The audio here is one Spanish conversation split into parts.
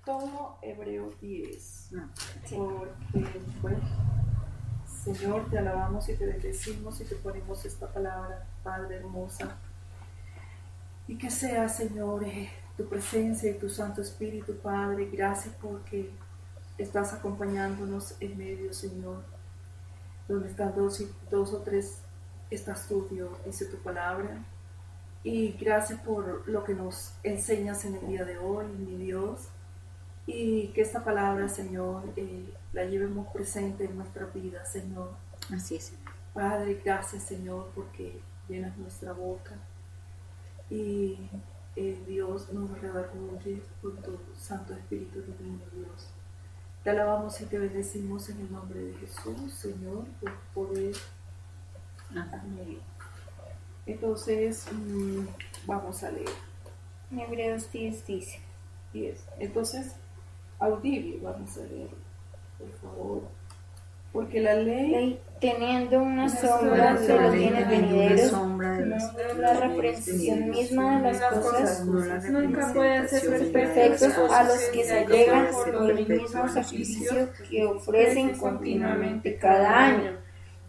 Todo Hebreo 10, Sí. porque pues, Señor, te alabamos y te bendecimos y te ponemos esta palabra, Padre hermosa, y que sea, Señor, tu presencia y tu Santo Espíritu, Padre. Gracias porque estás acompañándonos en medio, Señor, donde están dos o tres, estás tú, Dios, dice tu palabra. Y gracias por lo que nos enseñas en el día de hoy, mi Dios. Y que esta palabra, Señor, la llevemos presente en nuestra vida, Señor. Así es. Padre, gracias, Señor, porque llenas nuestra boca. Y Dios nos redarguye con tu Santo Espíritu Divino, Dios. Te alabamos y te bendecimos en el nombre de Jesús, Señor, por poder. Amén. Entonces, vamos a leer. Hebreos 10 dice. 10. Entonces, audible, vamos a leer, por favor. Porque la ley, teniendo una sombra de los bienes venideros, no la reprensión misma de las cosas, nunca pueden ser perfectos a los que se llegan por el mismo sacrificio que ofrecen continuamente cada año.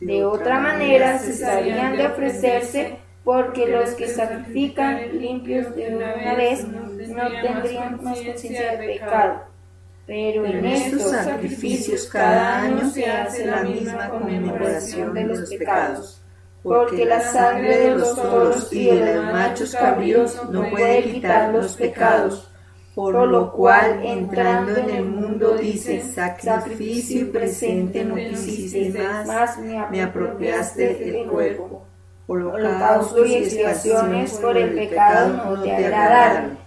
De otra manera cesarían de ofrecerse, porque los que sacrifican limpios de una vez no tendrían más conciencia de pecado. Pero en estos sacrificios cada año se hace la misma conmemoración de los pecados, porque la sangre de los toros y de los machos cabríos no puede quitar los pecados, por lo cual entrando en el mundo dice: sacrificio y presente no quisiste más, me apropiaste del cuerpo. Holocausto y expiaciones por el pecado no te agradaron.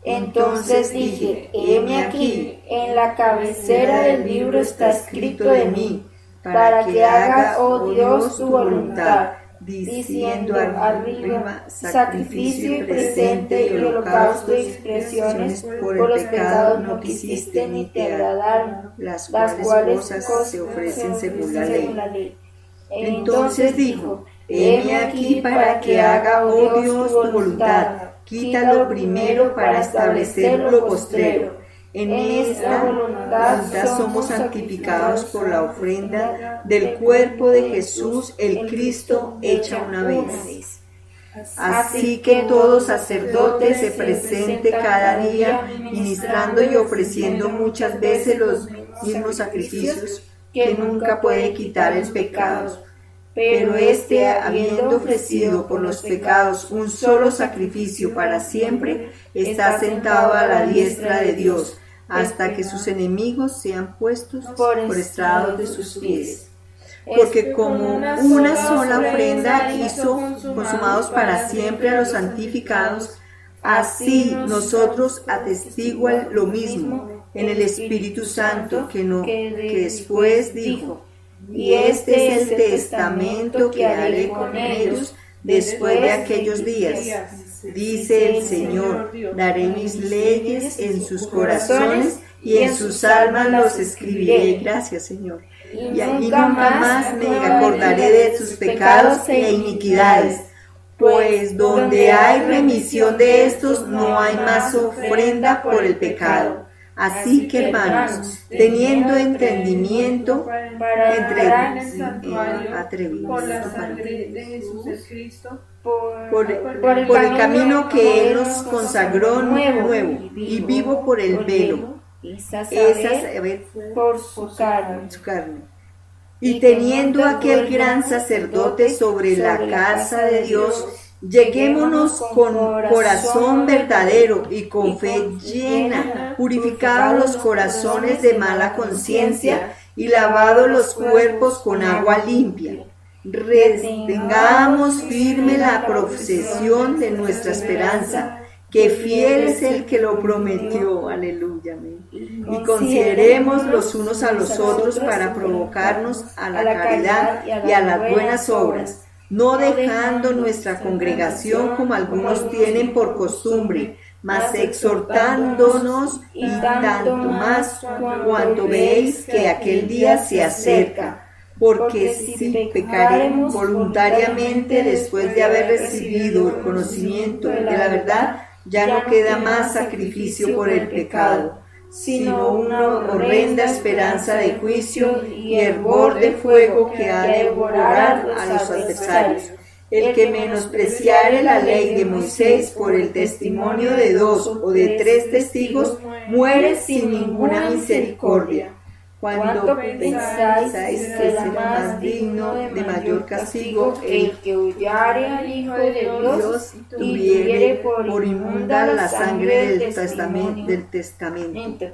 Entonces dije: heme aquí, en la cabecera del libro está escrito de mí, para que haga, oh Dios, tu voluntad, diciendo arriba: sacrificio y presente y holocausto y expiaciones por los pecados no quisiste ni te agradaron, las cuales cosas se ofrecen según la ley. Entonces dijo: heme aquí para que haga, oh Dios, tu voluntad. Quita lo primero para establecer lo postrero. En esta voluntad somos santificados por la ofrenda del cuerpo de Jesús, el Cristo, hecha una vez. Así que todo sacerdote se presente cada día ministrando y ofreciendo muchas veces los mismos sacrificios, que nunca puede quitar el pecado. Pero éste, habiendo ofrecido por los pecados un solo sacrificio para siempre, está sentado a la diestra de Dios, hasta que sus enemigos sean puestos por estrado de sus pies. Porque como una sola ofrenda hizo consumados para siempre a los santificados, así nosotros atestiguan lo mismo en el Espíritu Santo, que después dijo: y este es el testamento que haré con ellos después de aquellos días, dice el Señor: daré mis leyes en sus corazones y en sus almas los escribiré. Gracias, Señor. Y nunca más me acordaré de sus pecados e iniquidades, pues donde hay remisión de estos no hay más ofrenda por el pecado. Así que, hermanos, teniendo entendimiento, por la sangre de Jesús el Cristo, por el camino que Él nos consagró nuevo y vivo por el velo, por su carne. Y teniendo aquel gran sacerdote sobre la casa de Dios, lleguémonos con corazón verdadero y con fe llena, purificados los corazones de mala conciencia y lavados los cuerpos con agua limpia. Retengamos firme la profesión de nuestra esperanza, que fiel es el que lo prometió. Aleluya. Amén. Y consideremos los unos a los otros para provocarnos a la caridad y a las buenas obras, no dejando nuestra congregación como algunos tienen por costumbre, mas exhortándonos, y tanto más cuanto veis que aquel día se acerca. Porque si pecaremos voluntariamente después de haber recibido el conocimiento de la verdad, ya no queda más sacrificio por el pecado, sino una horrenda esperanza de juicio y hervor de fuego que ha de devorar a los adversarios. El que menospreciare la ley de Moisés por el testimonio de 2 o de 3 testigos, muere sin ninguna misericordia. Cuando pensáis que será más digno de mayor castigo el que huyare al Hijo de Dios y tuviere por inmunda la sangre del testamento,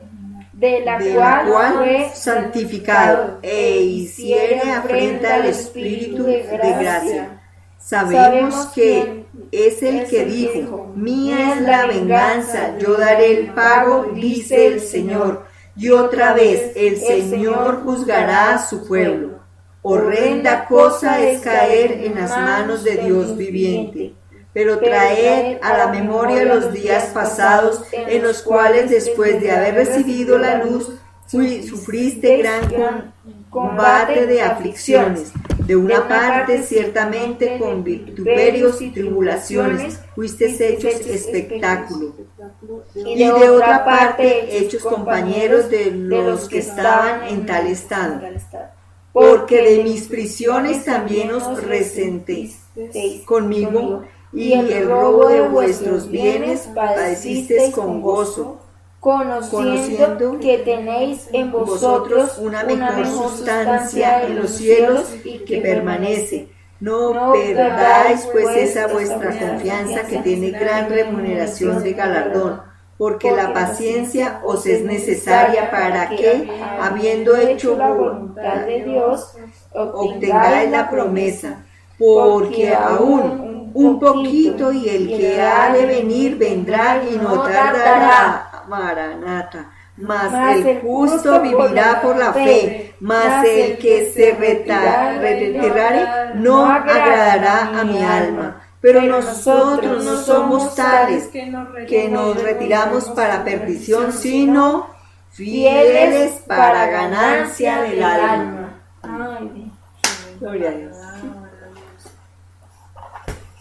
de la cual fue santificado, e hiciere afrenta al Espíritu de gracia. Sabemos que es el que dijo: mía es la venganza, yo daré el pago, dice el Señor. Y otra vez, el Señor juzgará a su pueblo. Horrenda cosa es caer en las manos de Dios viviente. Pero traed a la memoria los días pasados, en los cuales después de haber recibido la luz, sufriste gran combate de aflicciones. De una parte, ciertamente, con vituperios y tribulaciones, fuisteis hechos espectáculo. Y de otra parte, hechos compañeros de los que estaban en tal estado. Porque de mis prisiones también os resentisteis conmigo, y el robo de vuestros bienes padecisteis con gozo, conociendo que tenéis en vosotros una mejor sustancia en los cielos y que permanece. No perdáis pues esa vuestra confianza, que tiene gran remuneración de galardón, porque la paciencia os es necesaria para que, habiendo hecho la voluntad de Dios, obtengáis la promesa. Porque aún un poquito y el que ha de venir vendrá y no tardará. Maranata. Mas el justo vivirá por la fe, mas el que se retirare no agradará a mi alma. Pero nosotros no somos tales que nos retiramos para perdición, sino fieles para ganancia del alma. Ay, gloria a Dios.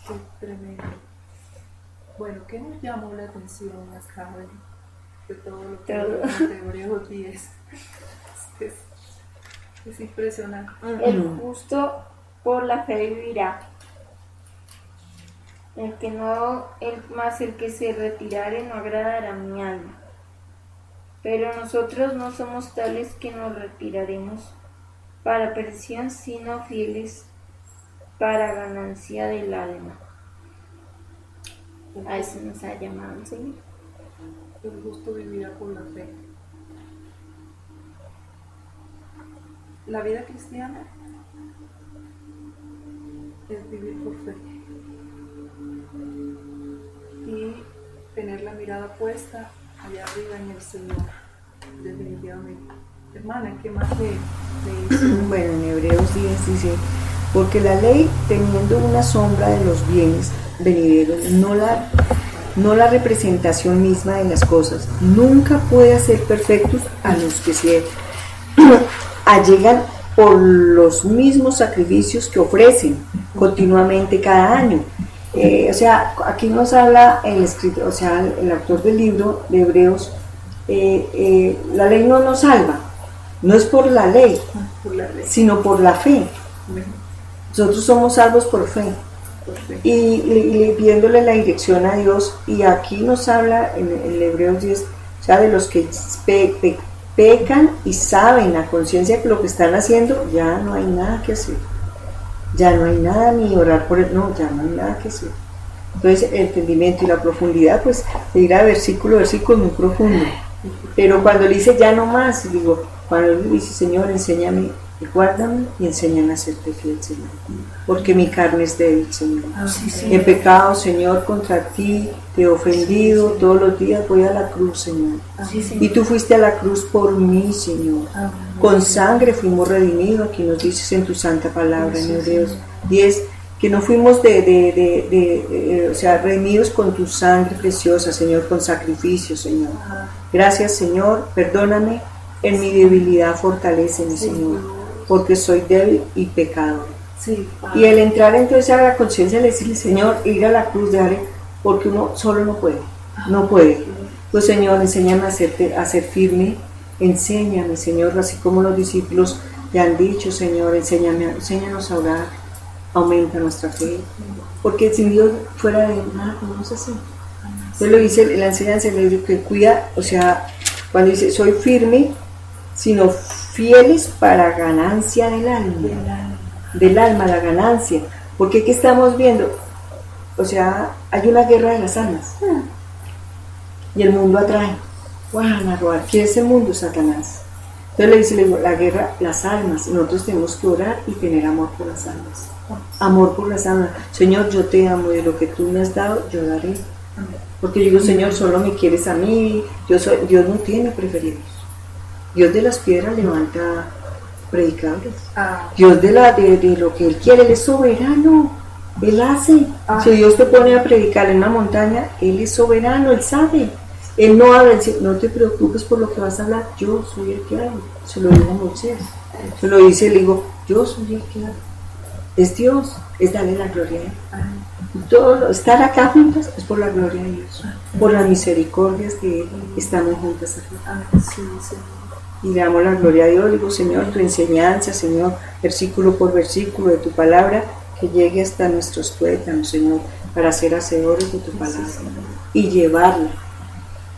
Qué tremendo. Bueno, ¿qué nos llamó la atención acá de todo lo que vemos de Hebreos 10? Es impresionante. El justo por la fe vivirá. El que se retirare no agradará a mi alma. Pero nosotros no somos tales que nos retiraremos para perdición, sino fieles para ganancia del alma. A eso nos ha llamado el Señor. El justo vivirá por la fe. La vida cristiana es vivir por fe y tener la mirada puesta allá arriba en el Señor, definitivamente. Hermana, ¿qué más de eso? Bueno, en Hebreos 10 dice: porque la ley, teniendo una sombra de los bienes venideros, no la representación misma de las cosas, nunca puede hacer perfectos a los que se allegan por los mismos sacrificios que ofrecen continuamente cada año. Aquí nos habla el escritor, el autor del libro de Hebreos, la ley no nos salva, no es por la ley, sino por la fe. Nosotros somos salvos por fe. Y pidiéndole la dirección a Dios. Y aquí nos habla en Hebreos 10, de los que pecan y saben a conciencia que lo que están haciendo, ya no hay nada que hacer, ya no hay nada ni orar por él, ya no hay nada que hacer. Entonces el entendimiento y la profundidad, pues de ir a versículo a versículo muy profundo. Pero cuando le dice ya no más, cuando le dice: Señor, enséñame, guárdame y enséñame a serte fiel, Señor, porque mi carne es débil, Señor. En pecado, Señor, contra ti te he ofendido, todos los días voy a la cruz, Señor. Y tú fuiste a la cruz por mí, Señor. Con sangre fuimos redimidos, aquí nos dices en tu santa palabra en Hebreos 10, que no fuimos redimidos con tu sangre preciosa, Señor, con sacrificio, Señor. Gracias, Señor, perdóname, en mi debilidad fortaléceme, Señor, porque soy débil y pecador. Y el entrar entonces a la conciencia, le decirle: Señor, ir a la cruz, porque uno solo no puede. Pues Señor, enséñame a ser firme, enséñame, Señor, así como los discípulos te han dicho, Señor, enséñanos a orar, aumenta nuestra fe, porque sin Dios fuera de nada podemos hacer. Entonces lo dice la enseñanza, le dice que cuida, o sea, cuando dice soy firme, sino fieles para ganancia del alma, la ganancia, porque ¿qué estamos viendo? O sea, hay una guerra de las almas. Y el mundo atrae, van a robar. ¿Quién es el mundo? Satanás. Entonces le dice la guerra, las almas. Nosotros tenemos que orar y tener amor por las almas. Amor por las almas. Señor, yo te amo, de lo que tú me has dado, yo daré. Porque yo digo, Señor, solo me quieres a mí. Dios no tiene preferidos. Dios de las piedras levanta predicadores. Dios de lo que Él quiere, Él es soberano. Él hace. Si Dios te pone a predicar en una montaña, Él es soberano, Él sabe. Él no habla, dice, no te preocupes por lo que vas a hablar, yo soy el que hablo. Se lo digo a Moisés. Se lo dice, le digo, yo soy el que hablo. Es Dios, es darle la gloria a Él. Todo, estar acá juntas es por la gloria de Dios, por las misericordias de Él, estamos juntas aquí. Y le damos la gloria a Dios, le digo, Señor, tu enseñanza, Señor, versículo por versículo de tu palabra, que llegue hasta nuestros tuétanos, Señor, para ser hacedores de tu palabra y llevarla,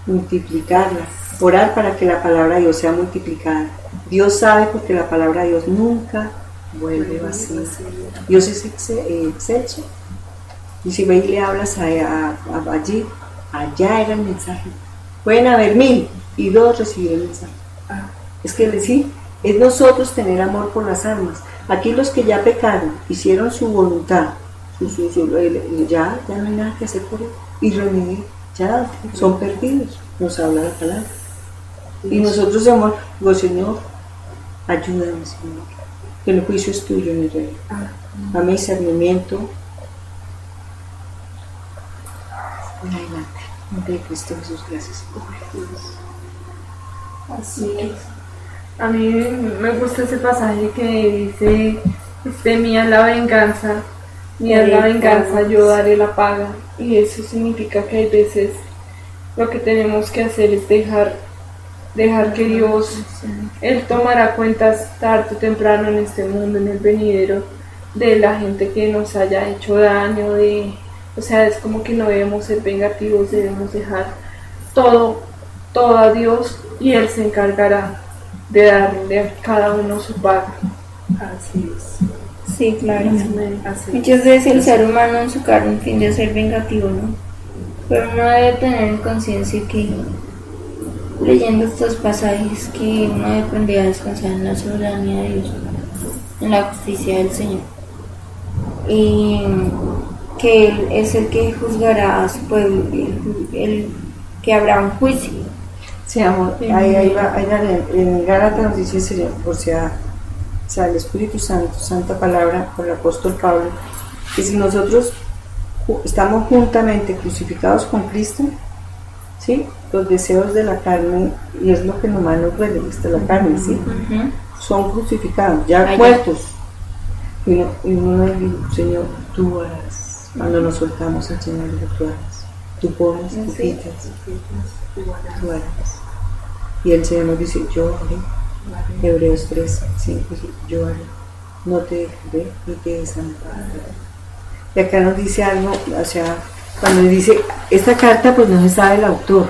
multiplicarla, orar para que la palabra de Dios sea multiplicada. Dios sabe, porque la palabra de Dios nunca vuelve vacía. Dios es excelso. Y si ve y le hablas allí, allá era el mensaje. Pueden haber 1000 y 2 recibir el mensaje. Es que sí, es nosotros tener amor por las almas. Aquí los que ya pecaron, hicieron su voluntad, ya no hay nada que hacer por él. Y remedio, ya son perdidos, nos habla la palabra. Y nosotros somos, digo, Señor, ayúdame, Señor, que el juicio es tuyo, mi rey. Dame discernimiento. Adelante, en nombre de Cristo Jesús, gracias. Así es. A mí me gusta ese pasaje que dice, mía es la venganza, yo daré la paga. Y eso significa que hay veces lo que tenemos que hacer es dejar que Dios, Él tomará cuentas tarde o temprano en este mundo, en el venidero, de la gente que nos haya hecho daño, o sea, es como que no debemos ser vengativos, debemos dejar todo a Dios y Él se encargará de darle a cada uno su paga. Así es. Sí, claro. Así Muchas veces el ser humano en su carne tiende a ser vengativo, ¿no? Pero uno debe tener en conciencia que leyendo estos pasajes que uno debe aprender a descansar en la soberanía de Dios, en la justicia del Señor, y que Él es el que juzgará a su pueblo, el que habrá un juicio. Sí, amor, ahí va, en Gálatas nos dice, Señor, o sea, el Espíritu Santo, santa palabra por el apóstol Pablo, que si nosotros estamos juntamente crucificados con Cristo, ¿sí? Los deseos de la carne, y es lo que nomás nos duele, está la carne, ¿sí? Son crucificados, ya muertos. Y uno dice, Señor, tú harás, cuando nos soltamos al Señor, tú harás, tú pones, tú quitas, tú harás. Y el Señor nos dice, yo haré. Hebreos 3, 5, yo haré. No te dejaré ni te desampararé. Y acá nos dice algo, o sea, cuando dice, esta carta pues no se sabe el autor,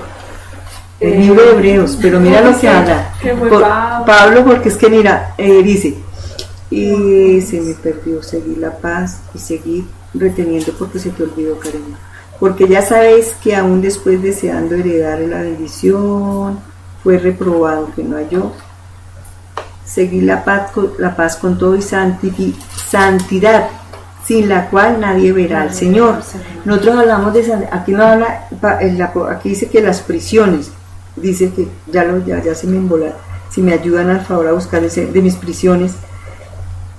el libro de Hebreos, pero mira lo que habla Pablo, porque es que mira, dice, y se me perdió seguir la paz y seguir reteniendo porque se te olvidó, cariño. Porque ya sabéis que aún después deseando heredar la bendición, fue reprobado que no halló. Seguir la paz con todo y santidad, sin la cual nadie verá al Señor. Nosotros hablamos de santidad, aquí no habla, aquí dice que las prisiones, dice que ya se me embola, si me ayudan al favor a buscar de mis prisiones.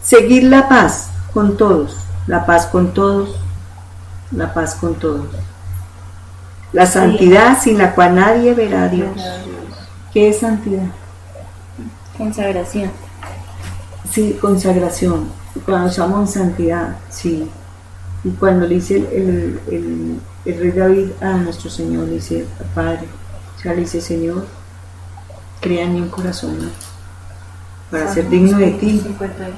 Seguir la paz con todos, la paz con todos, la paz con todos. La santidad sin la cual nadie verá a Dios. ¿Qué es santidad? Consagración. Sí, consagración. Cuando estamos en santidad, sí. Y cuando le dice el rey David a nuestro Señor, le dice, Padre, O sea, le dice, Señor, crea en mí un corazón nuevo para ser digno de ti. 51.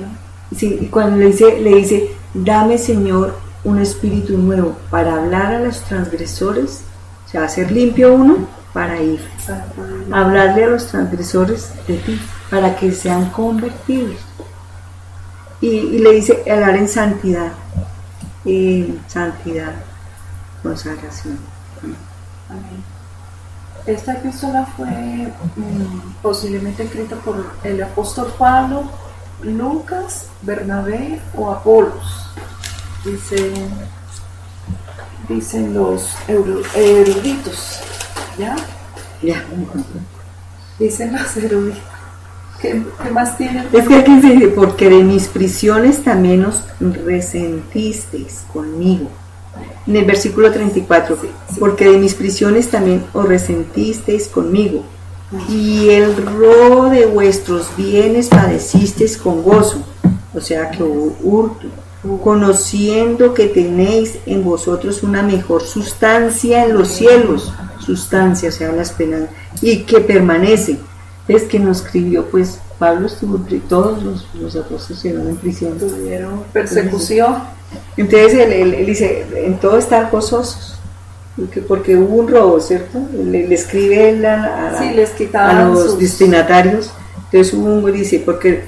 Sí, y cuando le dice, dame, Señor, un espíritu nuevo para hablar a los transgresores, o sea, hacer limpio uno para ir, hablarle a los transgresores de ti, para que sean convertidos. Y le dice, hablar en santidad, consagración. Amén. Esta epístola fue posiblemente escrita por el apóstol Pablo, Lucas, Bernabé o Apolos. Dicen los eruditos, ¿ya? Ya. Dicen los eruditos. ¿Qué más tienen? Es que aquí se dice, porque de mis prisiones también os resentisteis conmigo. En el versículo 34, Sí. porque de mis prisiones también os resentisteis conmigo, y el robo de vuestros bienes padecisteis con gozo, o sea que hubo hurto, conociendo que tenéis en vosotros una mejor sustancia en los cielos, sustancia, o sea, la esperanza, y que permanece. Es que nos escribió, pues Pablo estuvo, todos los apóstoles estuvieron en prisión. Tuvieron persecución. Entonces él dice, en todo estar gozosos, porque hubo un robo, ¿cierto? Le escribe él Les a quitaban los destinatarios. Entonces dice, porque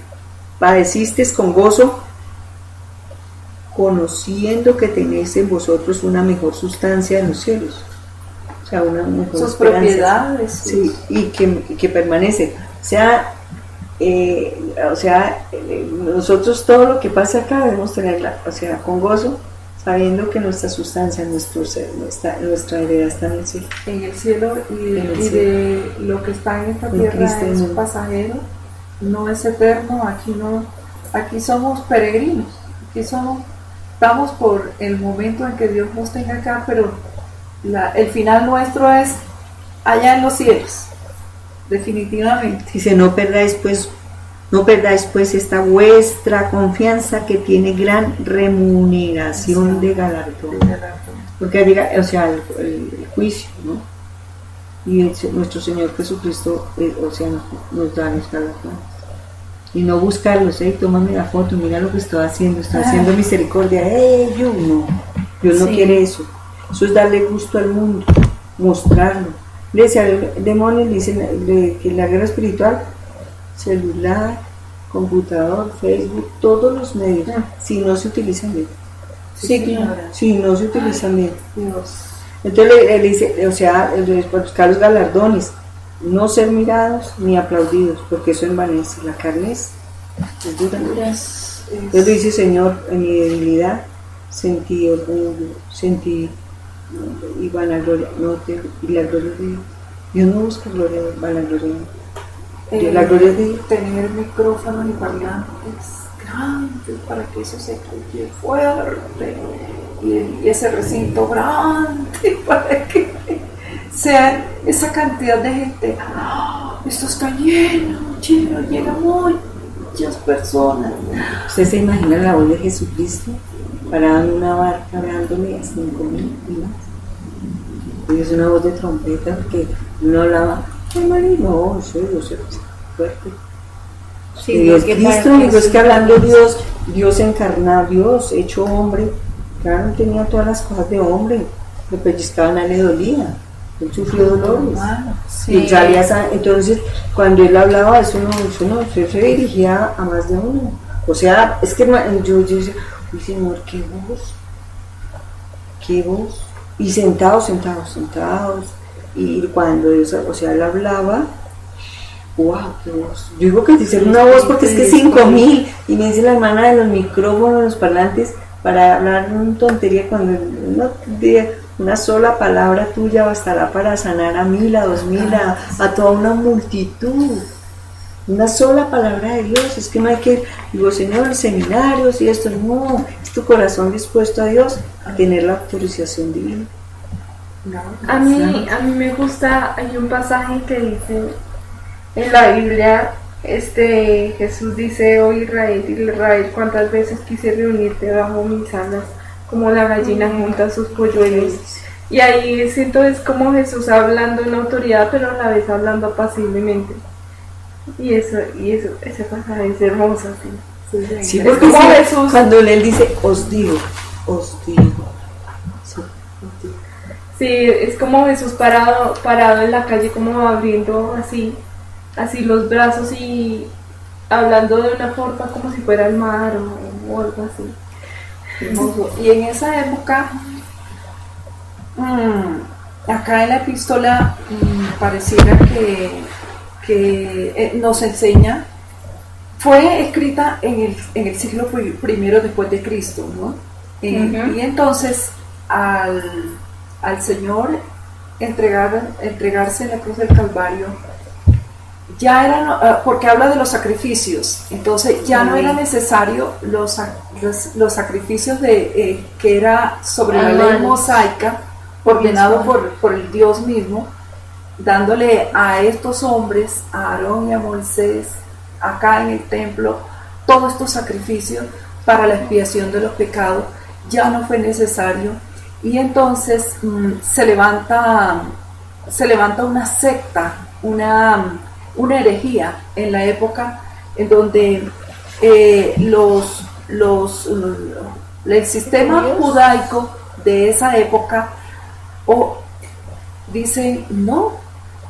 padecisteis con gozo, conociendo que tenéis en vosotros una mejor sustancia en los cielos. O sea, una mejor sus esperanza. propiedades. Sí, y que permanece. Nosotros todo lo que pasa acá debemos tenerla, o sea, con gozo, sabiendo que nuestra sustancia, nuestra heredad está en el cielo. En el cielo y En el cielo. de lo que está en esta En tierra Cristo es no. pasajero, no es eterno. Aquí somos peregrinos, estamos por el momento en que Dios nos tenga acá, pero el final nuestro es allá en los cielos, definitivamente. Dice, no perdáis pues esta vuestra confianza, que tiene gran remuneración de galardón. Porque llega, o sea, el juicio, ¿no? Y nuestro Señor Jesucristo, nos da los galardones. Y no buscarlos, tómame la foto, mira lo que estoy haciendo misericordia. Dios no quiere eso. Eso es darle gusto al mundo, mostrarlo. Le decía al demonio, dicen que la guerra espiritual, celular, computador, Facebook, todos los medios, si no se utilizan bien. Si no se utilizan bien. Dios. Entonces le dice, o sea, buscar los galardones, no ser mirados ni aplaudidos, porque eso envanece. La carne es dura. Entonces dice, Señor, en mi debilidad sentí orgullo, sentí y vanagloria, y la gloria de Dios. Dios no busca gloria, vanagloria. La gloria de Dios. Tener micrófonos y parlantes grandes para que eso se escuche fuerte, y ese recinto grande para que sea esa cantidad de gente. Esto está lleno, llegan muchas personas. ¿Usted se imagina la voz de Jesucristo parado en una barca hablándole a 5,000 y más? Y es una voz de trompeta, porque no hablaba, no, soy fuerte. Sí, y Dios Cristo, digo, es que hablando Dios encarnado, Dios hecho hombre, claro, tenía todas las cosas de hombre, le pellizcaban, a él le dolía, él sufrió dolores. Y salía, entonces, cuando él hablaba, eso no, se dirigía a más de uno. O sea, es que yo decía, uy, Señor, qué voz. Y sentados. Y cuando él hablaba, wow, qué voz. Yo digo que dice una voz porque es que 5,000. Y me dice la hermana de los micrófonos, los parlantes, para hablar una tontería, cuando una sola palabra tuya bastará para sanar a 1,000, a 2,000, a toda una multitud. Una sola palabra de Dios. Es que no hay que, digo, Señor, seminarios y esto, no, es tu corazón dispuesto a Dios a tener la autorización divina. A mí me gusta, hay un pasaje que dice en la Biblia, Jesús dice, oh Israel, cuántas veces quise reunirte bajo mis alas, como la gallina junta sus polluelos, Y ahí siento es como Jesús hablando en autoridad, pero a la vez hablando apaciblemente. Y ese pasaje es hermoso, sí. Sí, Es porque como sí, Jesús. cuando él dice, os digo. Sí, Sí, es como Jesús parado en la calle, como abriendo así los brazos y hablando de una forma como si fuera el mar o algo así. Hermoso. Y en esa época, acá en la epístola pareciera que nos enseña, fue escrita en el siglo primero después de Cristo, ¿no? Y entonces al Señor entregarse en la cruz del Calvario, ya era, porque habla de los sacrificios, entonces ya no era necesario los sacrificios que era sobre la ley mosaica, ordenado por el Dios mismo, dándole a estos hombres, a Aarón y a Moisés, acá en el templo, todos estos sacrificios para la expiación de los pecados, ya no fue necesario. Y entonces se levanta una secta, una herejía en la época en donde el sistema judaico de esa época dicen, no,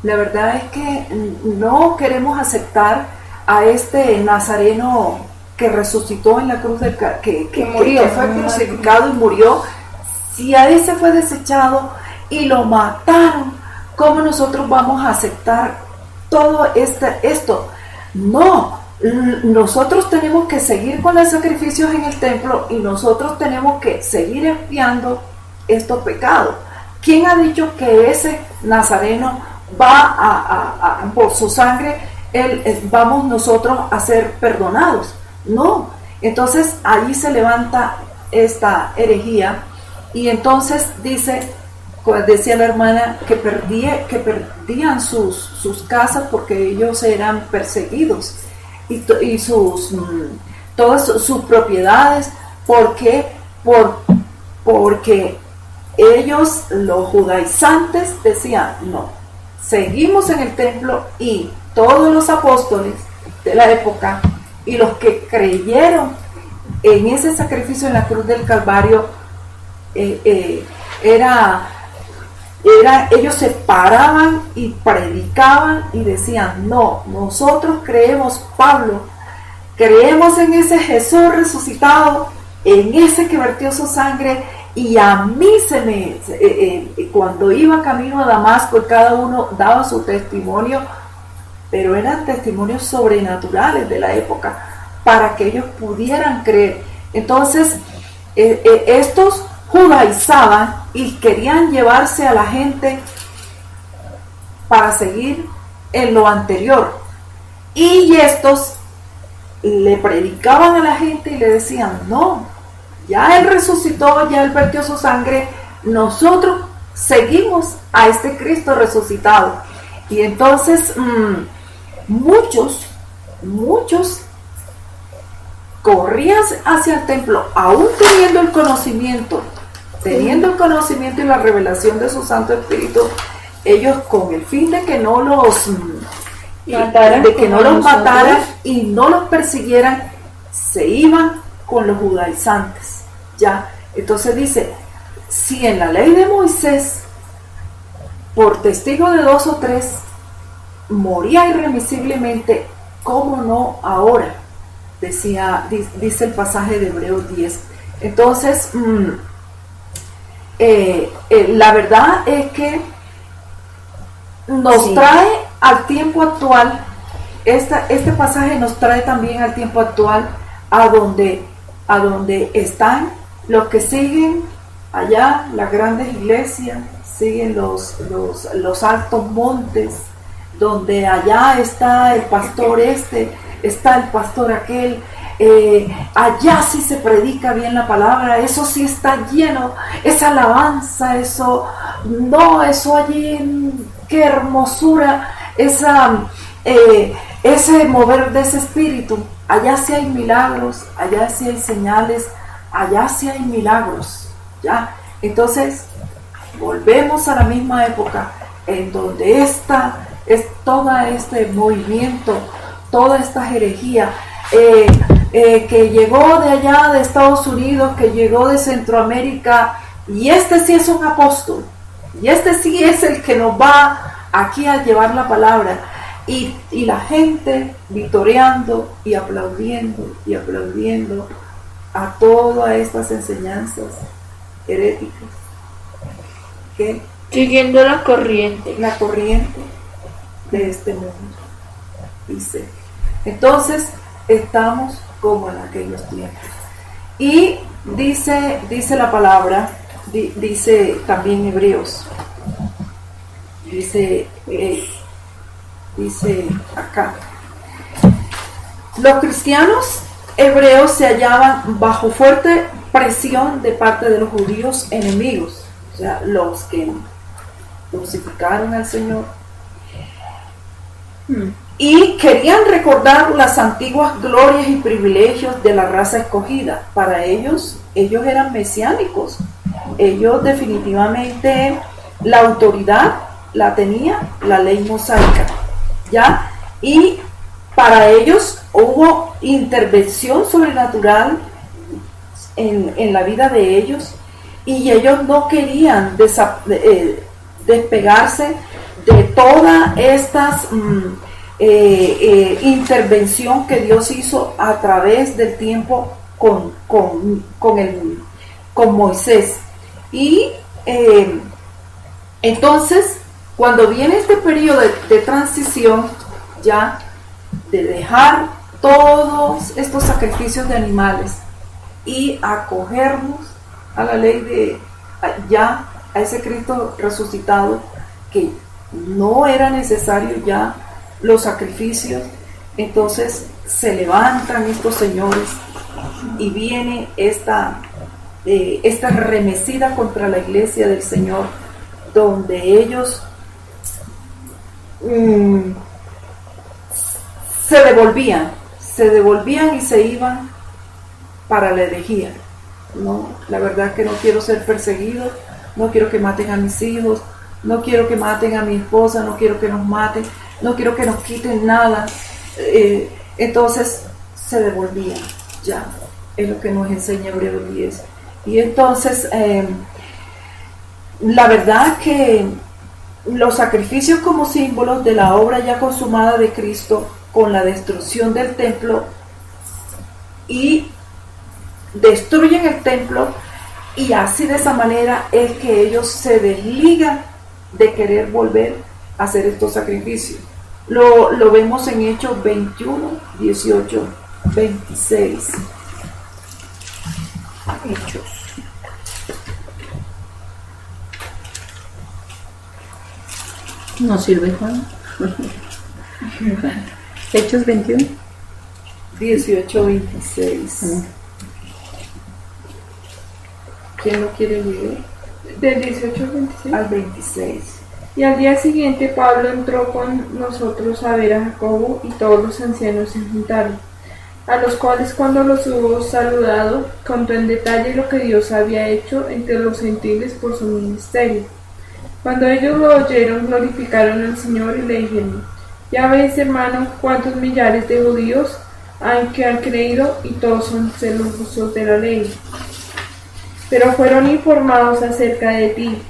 la verdad es que no queremos aceptar a este nazareno que resucitó en la cruz que murió, que fue crucificado y murió. Si a ese fue desechado y lo mataron, ¿cómo nosotros vamos a aceptar todo esto? No, nosotros tenemos que seguir con los sacrificios en el templo y nosotros tenemos que seguir expiando estos pecados. ¿Quién ha dicho que ese nazareno va por su sangre, vamos nosotros a ser perdonados? No. Entonces allí se levanta esta herejía y entonces decía la hermana que perdían sus casas porque ellos eran perseguidos y todas sus propiedades porque ellos, los judaizantes, decían, no, seguimos en el templo, y todos los apóstoles de la época y los que creyeron en ese sacrificio en la cruz del Calvario, ellos se paraban y predicaban y decían, no, nosotros creemos, Pablo, creemos en ese Jesús resucitado, en ese que vertió su sangre, y a mí cuando iba camino a Damasco, cada uno daba su testimonio, pero eran testimonios sobrenaturales de la época, para que ellos pudieran creer. Entonces, estos judaizaban y querían llevarse a la gente para seguir en lo anterior, y estos le predicaban a la gente y le decían, no, ya Él resucitó, ya Él vertió su sangre, nosotros seguimos a este Cristo resucitado. Y entonces muchos corrían hacia el templo, aún teniendo el conocimiento y la revelación de su Santo Espíritu, ellos con el fin de que no los mataran y no los persiguieran, se iban con los judaizantes. Ya, entonces dice, si en la ley de Moisés, por testigo de 2 o 3, moría irremisiblemente, ¿cómo no ahora? Dice el pasaje de Hebreos 10. Entonces, la verdad es que nos trae al tiempo actual, este pasaje nos trae también al tiempo actual, a donde están los que siguen allá las grandes iglesias, siguen los altos montes, donde allá está el pastor está el pastor aquel, allá sí se predica bien la palabra, eso sí está lleno, esa alabanza, eso allí, qué hermosura, ese mover de ese espíritu, allá sí hay milagros, allá sí hay señales, allá sí hay milagros, ¿ya? Entonces, volvemos a la misma época en donde todo este movimiento, toda esta herejía que llegó de allá de Estados Unidos, que llegó de Centroamérica, y este sí es un apóstol, y este sí es el que nos va aquí a llevar la palabra, y la gente vitoreando y aplaudiendo a todas estas enseñanzas heréticas, que siguiendo la corriente de este mundo, dice. Entonces estamos como en aquellos tiempos, y dice la palabra, dice también Hebreos, dice acá, los cristianos hebreos se hallaban bajo fuerte presión de parte de los judíos enemigos, o sea, los que crucificaron al Señor, y querían recordar las antiguas glorias y privilegios de la raza escogida. Para ellos eran mesiánicos, ellos definitivamente la autoridad la tenía la ley mosaica, ¿ya? Y para ellos hubo intervención sobrenatural en la vida de ellos, y ellos no querían despegarse de toda esta intervención que Dios hizo a través del tiempo con Moisés. Y entonces, cuando viene este periodo de transición, ya de dejar todos estos sacrificios de animales y acogernos a la ley a ese Cristo resucitado, que no era necesario ya los sacrificios, entonces se levantan estos señores y viene esta remesida contra la iglesia del Señor, donde ellos se devolvían y se iban para la herejía. No, la verdad que no quiero ser perseguido, no quiero que maten a mis hijos, no quiero que maten a mi esposa, no quiero que nos maten, no quiero que nos quiten nada. Entonces se devolvían, ya, es lo que nos enseña Hebreos 10. Y entonces, la verdad que los sacrificios como símbolos de la obra ya consumada de Cristo, con la destrucción del templo, y destruyen el templo, y así de esa manera es que ellos se desligan de querer volver a hacer estos sacrificios. Lo vemos en Hechos 21, 18, 26. Hechos. ¿No sirve, Juan? Hechos 21. 18, 26. ¿Quién lo quiere leer? Del 18 al 26. Al 26. Y al día siguiente Pablo entró con nosotros a ver a Jacobo, y todos los ancianos se juntaron, a los cuales cuando los hubo saludado, contó en detalle lo que Dios había hecho entre los gentiles por su ministerio. Cuando ellos lo oyeron, glorificaron al Señor y le dijeron: ya ves, hermano, cuántos millares de judíos hay que han creído, y todos son celosos de la ley. Pero fueron informados acerca de ti,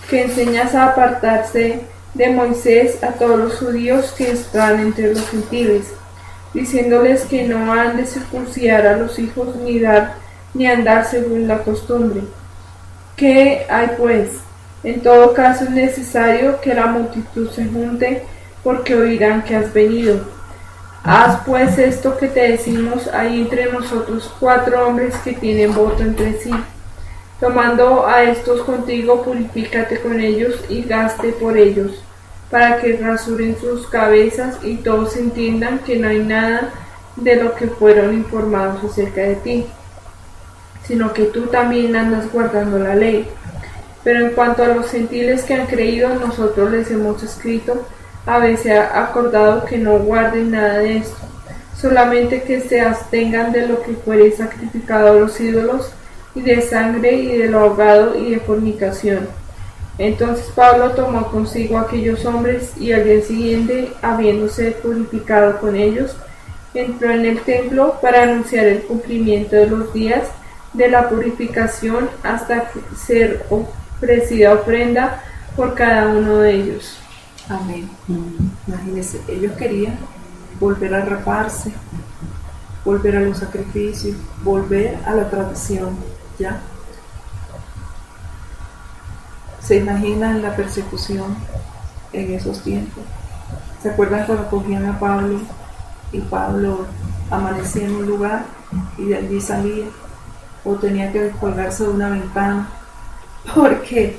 que enseñas a apartarse de Moisés a todos los judíos que están entre los gentiles, diciéndoles que no han de circuncidar a los hijos ni andar según la costumbre. ¿Qué hay pues? En todo caso es necesario que la multitud se junte, porque oirán que has venido. Haz pues esto que te decimos: hay entre nosotros 4 hombres que tienen voto entre sí. Tomando a estos contigo, purifícate con ellos y gaste por ellos, para que rasuren sus cabezas y todos entiendan que no hay nada de lo que fueron informados acerca de ti, sino que tú también andas guardando la ley. Pero en cuanto a los gentiles que han creído, nosotros les hemos escrito, haberse acordado que no guarden nada de esto, solamente que se abstengan de lo que fuere sacrificado a los ídolos, y de sangre, y de lo ahogado, y de fornicación. Entonces Pablo tomó consigo a aquellos hombres y al día siguiente, habiéndose purificado con ellos, entró en el templo para anunciar el cumplimiento de los días de la purificación hasta ser ofrecida ofrenda por cada uno de ellos. Amén. Imagínense, ellos querían volver a raparse, volver a los sacrificios, volver a la tradición, ¿ya? ¿Se imaginan la persecución en esos tiempos? ¿Se acuerdan cuando cogían a Pablo y Pablo amanecía en un lugar y de allí salía? O tenía que descolgarse de una ventana porque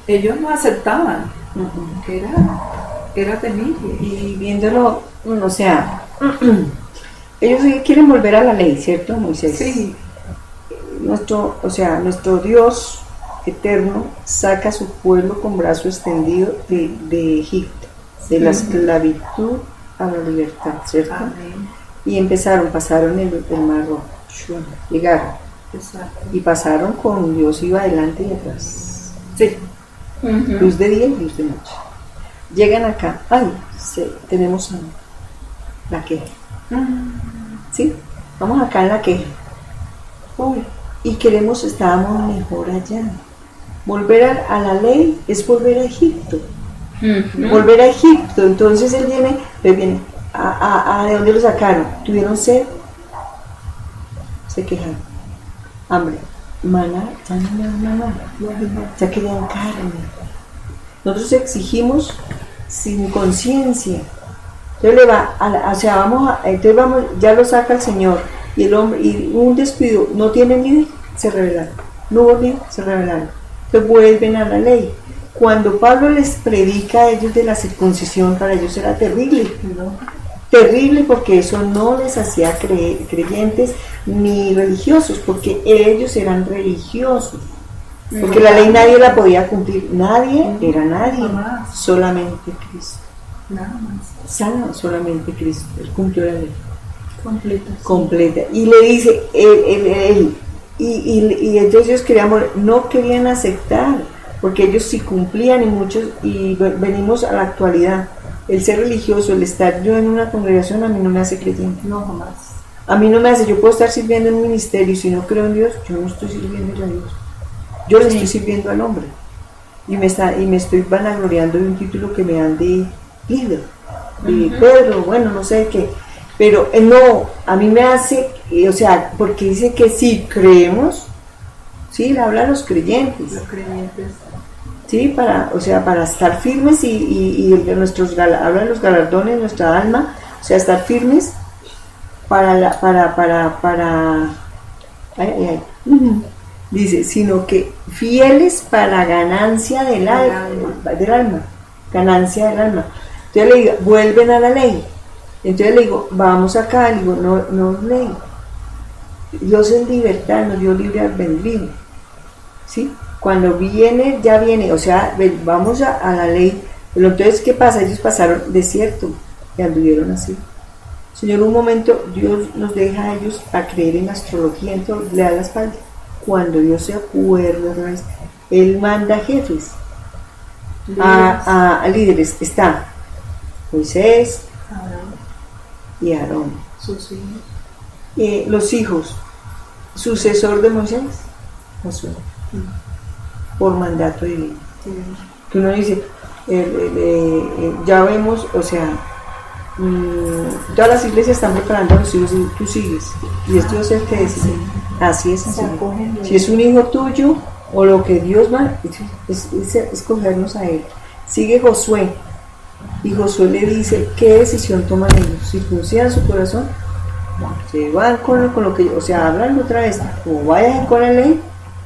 ellos no aceptaban. Era temible. Y viéndolo, o sea, ellos quieren volver a la ley, ¿cierto, Moisés? Sí. Nuestro Dios eterno saca a su pueblo con brazo extendido de Egipto, de la esclavitud a la libertad, ¿cierto? Amén. Y pasaron el Mar Rojo, llegaron. Exacto. Y pasaron con Dios, iba adelante y atrás. Sí. Luz de día y luz de noche. Llegan acá, tenemos la queja. ¿Sí? Vamos acá en la queja. Uy. Y estábamos mejor allá. Volver a la ley es volver a Egipto. Volver a Egipto. Entonces él viene ¿de dónde lo sacaron? Tuvieron sed, se quejaron. Hambre, maná, ya no me dan maná, ya querían carne. Nosotros exigimos sin conciencia. Entonces vamos, ya lo saca el Señor, y el hombre, y un descuido, no tienen líder, se rebelaron, no hubo líder, se rebelaron. Entonces vuelven a la ley. Cuando Pablo les predica a ellos de la circuncisión, para ellos era terrible, ¿no? Terrible, porque eso no les hacía creyentes ni religiosos, porque ellos eran religiosos, porque la ley nadie la podía cumplir, nadie era nadie, solamente Cristo, nada más, solamente Cristo, él cumplió la ley completa. Y le dice y entonces ellos no querían aceptar, porque ellos sí cumplían, y muchos, y venimos a la actualidad. El ser religioso, el estar yo en una congregación, a mí no me hace creyente. No, jamás. A mí no me hace, yo puedo estar sirviendo en un ministerio, y si no creo en Dios, yo no estoy sirviendo a Dios. Yo le estoy sirviendo al hombre. Y me estoy vanagloriando de un título que me dan de líder, de Pedro, bueno, no sé qué. Pero no, a mí me hace, porque dice que si creemos, sí, le habla a los creyentes. Los creyentes. Sí, para estar firmes y habla de los galardones de nuestra alma, estar firmes dice, sino que fieles para ganancia del alma, ganancia del alma. Entonces le digo, vuelven a la ley. Entonces le digo, vamos acá, le digo, no es ley. Dios es libertad, nos dio libre albedrío. ¿Sí? Cuando ya viene, vamos a la ley. Pero entonces, ¿qué pasa? Ellos pasaron desierto y anduvieron así. Señor, un momento, Dios nos deja a ellos a creer en astrología, entonces le da la espalda. Cuando Dios se acuerda otra vez, Él manda jefes, a líderes. Está Moisés y Aarón. Sus hijos. Los hijos, sucesor de Moisés, Josué. Por mandato divino. Que uno dice, ya vemos, todas las iglesias están preparando a los hijos y tú sigues. Y es Dios el que decide. Así es. Si es un hijo tuyo o lo que Dios va, es escogernos a él. Sigue Josué. Y Josué le dice, ¿qué decisión toman ellos? ¿Circuncidan su corazón? Se van con lo que, hablan otra vez, como vayan con la ley,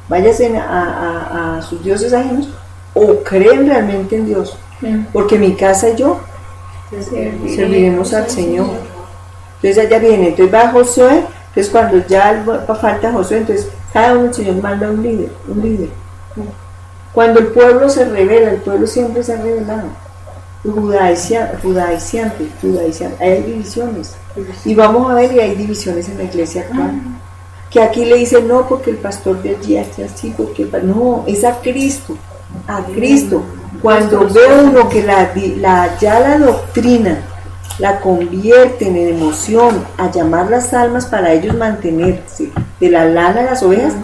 váyanse a sus dioses ajenos, o creen realmente en Dios, porque mi casa y yo serviremos al Señor. Entonces allá viene, entonces va Josué, entonces cuando ya falta Josué, entonces cada uno el Señor manda un líder. Cuando el pueblo se revela, el pueblo siempre se ha revelado, judaiciante, hay divisiones, y vamos a ver, y hay divisiones en la iglesia actual. Que aquí le dicen no porque el pastor de allí hace así, no, es a Cristo. a Cristo. Cuando veo uno que ya la doctrina la convierten en emoción a llamar las almas para ellos mantenerse de la lana de las ovejas,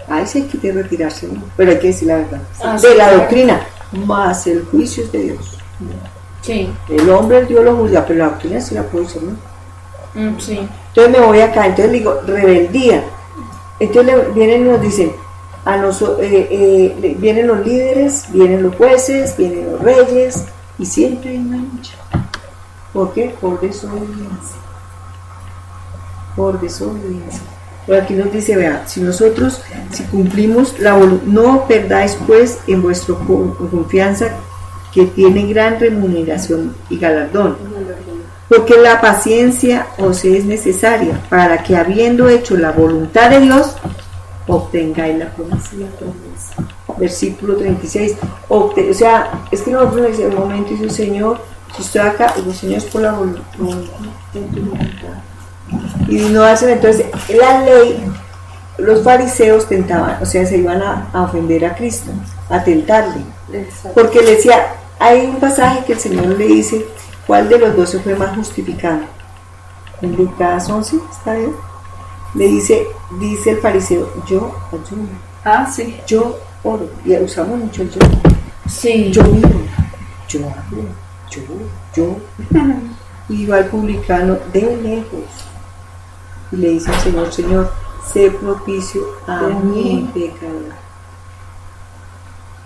ahí sí hay que retirarse, ¿no? Pero hay que decir la verdad. De la doctrina, más el juicio es de Dios. Sí. El hombre Dios lo juzga, pero la doctrina sí la puede usar, ¿no? Sí. Entonces me voy acá, entonces le digo, rebeldía. Entonces vienen y nos dicen, vienen los líderes, vienen los jueces, vienen los reyes, y siempre hay una lucha. ¿Por qué? Por desobediencia. Por desobediencia. Pero aquí nos dice, vean, si cumplimos la voluntad, no perdáis pues en vuestra confianza, que tiene gran remuneración y galardón. Porque la paciencia os es necesaria para que, habiendo hecho la voluntad de Dios, obtengáis la promesa. Versículo 36. O sea, es que nosotros en ese momento dice, Señor, si estoy acá, digo, Señor, es por la voluntad. Y no hacen, entonces, la ley, los fariseos tentaban, o sea, se iban a ofender a Cristo, a tentarle. Porque le decía, hay un pasaje que el Señor le dice, ¿cuál de los 12 fue más justificado? En Lucas 11, ¿está bien? Le dice el fariseo, yo ayuno. Sí. Yo oro. Y usamos mucho el yo. Sí. Yo miro, yo hablo, yo. Y va el publicano de lejos. Y le dice al Señor, Señor, sé propicio a mi pecador.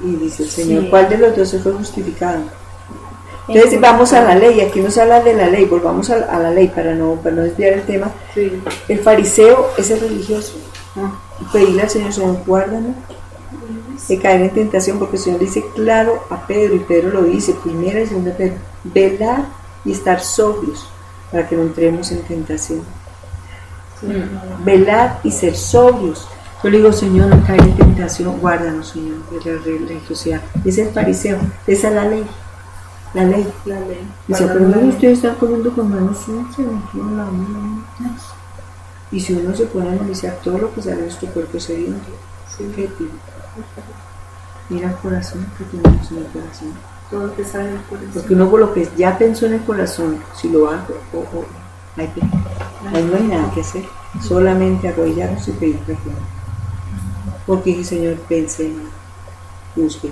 Y dice el Señor, sí. ¿Cuál de los 12 fue justificado? Entonces vamos a la ley, aquí nos habla de la ley, volvamos a la ley para no desviar el tema. Sí. El fariseo es el religioso. Pedirle al Señor, guárdame de caer en tentación, porque el Señor dice claro a Pedro, y Pedro lo dice, primera y segunda Pedro, velar y estar sobrios para que no entremos en tentación. Sí. Velar y ser sobrios. Yo le digo, Señor, no caer en tentación, guárdanos, Señor, de la religiosidad. Es el fariseo, esa es la ley. La ley. Dice, pero no, ustedes están comiendo con manos sucias, y si uno se pone a analizar todo lo que sale de nuestro cuerpo sediento, fétido. Mira el corazón que tenemos en el corazón. Todo lo que sale del corazón. Porque uno por lo que ya pensó en el corazón, si lo hago, ahí no hay nada que hacer. Solamente arrodillarnos y pedir perdón. Porque dije, Señor, pensé en juzgue.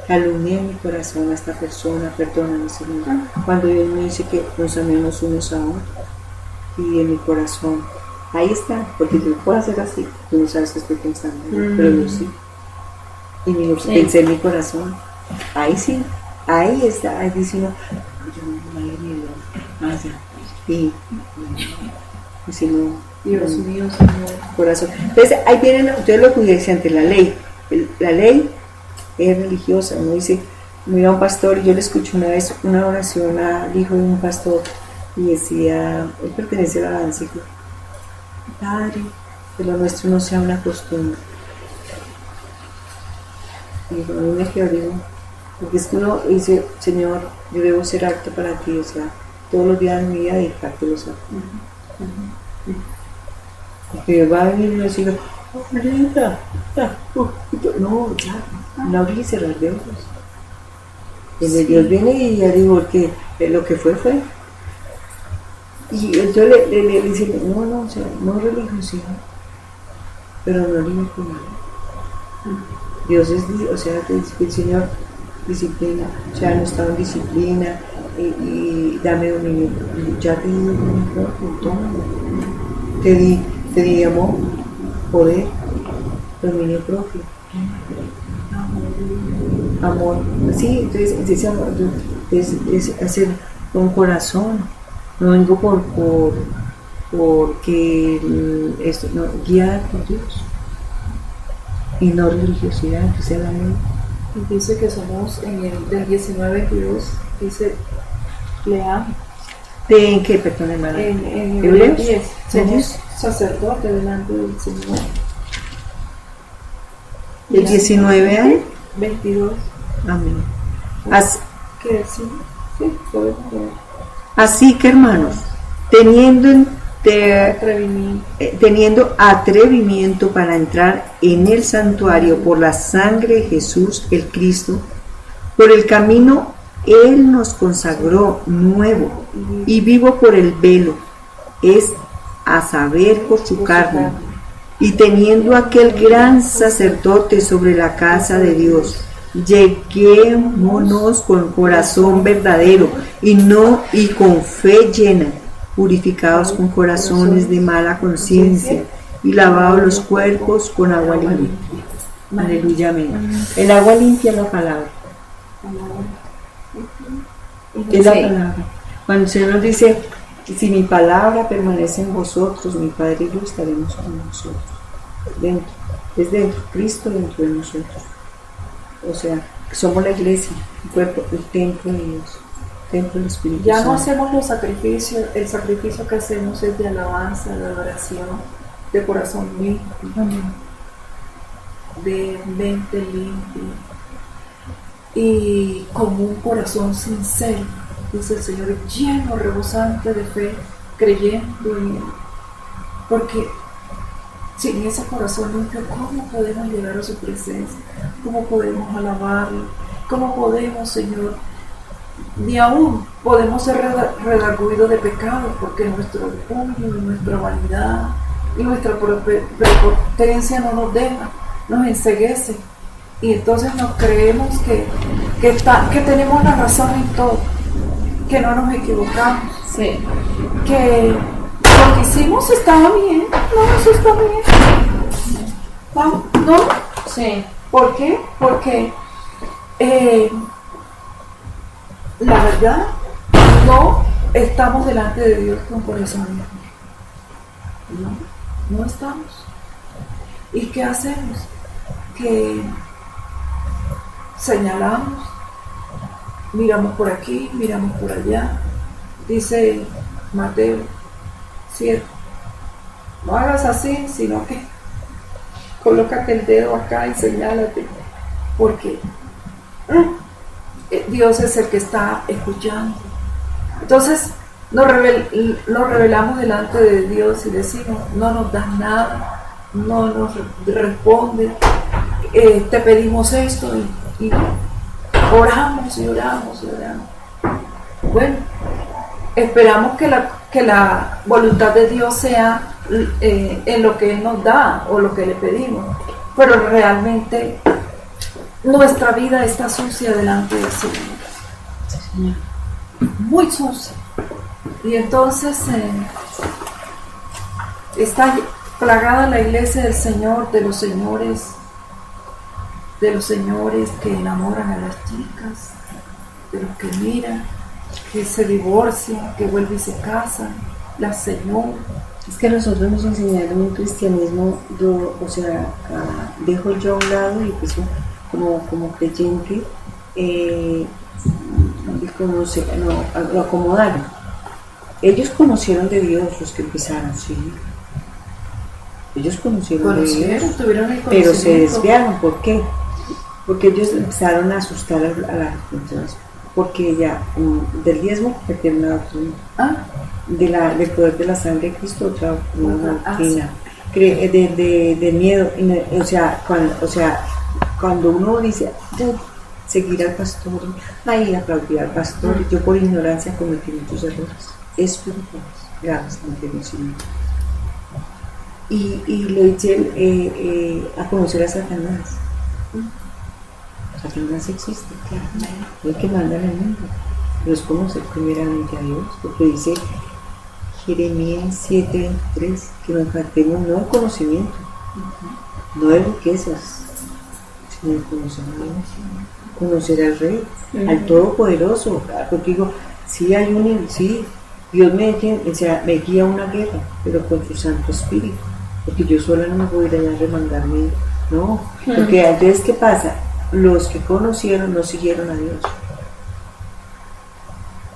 Calumnié en mi corazón a esta persona, perdóname, Señor. Cuando Dios me dice que nos amemos unos a otros, y en mi corazón, ahí está, porque yo puedo hacer así, tú no sabes que estoy pensando, pero yo sí. Y lo que pensé en mi corazón, ahí sí, ahí está, ahí dice uno, y si no, Dios mío, Señor. Corazón. Entonces, ahí vienen, entonces lo que dice ante la ley. La ley es religiosa. Uno dice, mira, un pastor, y yo le escuché una vez una oración al hijo de un pastor, y decía, él pertenece a la danza, Padre, que lo nuestro no sea una costumbre. Y digo, a mí me quedó, digo, porque es que uno dice, Señor, yo debo ser apto para ti, o sea, todos los días de mi vida dedicarte los actos. Porque va a venir y me dice, no, ya, no abrir y cerrar de ojos. El Dios viene y ya digo, porque lo que fue. Y yo le dice, no, o sea, no religiosidad, pero no libertad. Dios es, o sea, el Señor disciplina, o sea, no estaba en disciplina, y dame dominio, ya te di dominio propio, tómalo. Te di amor, poder, dominio propio. Amor. Sí, entonces ese amor es hacer con corazón. No vengo porque esto, no, guiar por Dios. Y no religiosidad, que sea la ley. Y dice que somos en el del 19:22, dice, leamos. ¿En qué, perdón, hermana? En el 10. Somos sacerdotes delante del Señor. ¿El 19 hay? 22. Amén. Que sí, podemos leer. Así que, hermanos, teniendo teniendo atrevimiento para entrar en el santuario por la sangre de Jesús el Cristo. Por el camino Él nos consagró nuevo y vivo por el velo, es a saber por su carne, y teniendo aquel gran sacerdote sobre la casa de Dios, lleguémonos con corazón verdadero y con fe llena, purificados con corazones de mala conciencia y lavados los cuerpos con agua limpia. Aleluya, amén. El agua limpia es la palabra. Es la palabra. Cuando el Señor nos dice, si mi palabra permanece en vosotros, mi Padre y yo estaremos con vosotros. Dentro, es dentro, Cristo dentro de nosotros. O sea, somos la iglesia, el cuerpo, el templo de Dios, el templo del Espíritu Ya Santo. no hacemos los sacrificios, el sacrificio que hacemos es de alabanza, de adoración, de corazón limpio, de mente limpia y con un corazón sincero, dice el Señor, lleno, rebosante de fe, creyendo en Él. Porque sin ese corazón limpio, ¿cómo podemos llegar a su presencia? ¿Cómo podemos alabarlo? ¿Cómo podemos, Señor? Ni aún podemos ser redarguidos de pecado, porque nuestro orgullo y nuestra vanidad y nuestra prepotencia no nos deja, nos enceguece. Y entonces nos creemos que tenemos la razón en todo, que no nos equivocamos, Sí. que lo que hicimos estaba bien, no, eso está bien. ¿Vamos? ¿No? Sí. ¿Por qué? Porque la verdad, no estamos delante de Dios con corazón limpio. No estamos. ¿Y qué hacemos? Que señalamos, miramos por aquí, miramos por allá. Dice Mateo 7, no hagas así, sino que colócate el dedo acá y señálate, porque Dios es el que está escuchando. Entonces nos revelamos delante de Dios y decimos, no nos das nada, no nos responde, te pedimos esto y oramos y oramos y oramos. Bueno, esperamos que la voluntad de Dios sea en lo que Él nos da o lo que le pedimos, pero realmente nuestra vida está sucia delante del Señor, muy sucia, y entonces está plagada la iglesia del Señor, de los señores que enamoran a las chicas, de los que miran, que se divorcian, que vuelven y se casan, las señoras. Es que nosotros nos enseñaron un cristianismo, dejo yo a un lado y pues como creyente, lo acomodaron. Ellos conocieron de Dios, los que empezaron, sí. Ellos conocieron de Dios, tuvieron el pero se conocimiento. desviaron. ¿Por qué? Porque ellos empezaron a asustar a las personas, porque ya del diezmo perdieron la doctrina. Del poder de la sangre de Cristo, otra doctrina. Del miedo, cuando uno dice seguir al pastor, aplaudir al pastor, yo por ignorancia cometí muchos errores espirituales graves ante el Señor. Y lo hice a conocer a Satanás. Satanás existe, claro, el que manda en el mundo, pero es conocer primeramente a Dios, porque dice Jeremías 7:3 que nos faltemos no el conocimiento, no de riquezas, sino el conocer al Rey, al Todopoderoso, porque digo, sí, Dios me guía a una guerra, pero con su Santo Espíritu, porque yo sola no me voy a ir allá a remangarme, no, porque antes, ¿qué pasa? Los que conocieron no siguieron a Dios,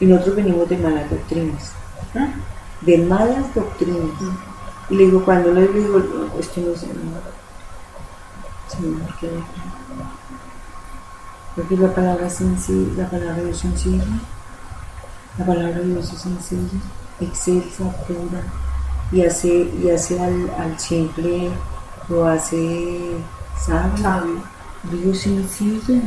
y nosotros venimos de malas doctrinas, y le digo, cuando le digo, esto no es Señor, porque la palabra sencilla, la palabra de Dios sencilla, la palabra de Dios es sencilla, excelsa, pura, y hace al simple, lo hace sabio. Digo, sencilla.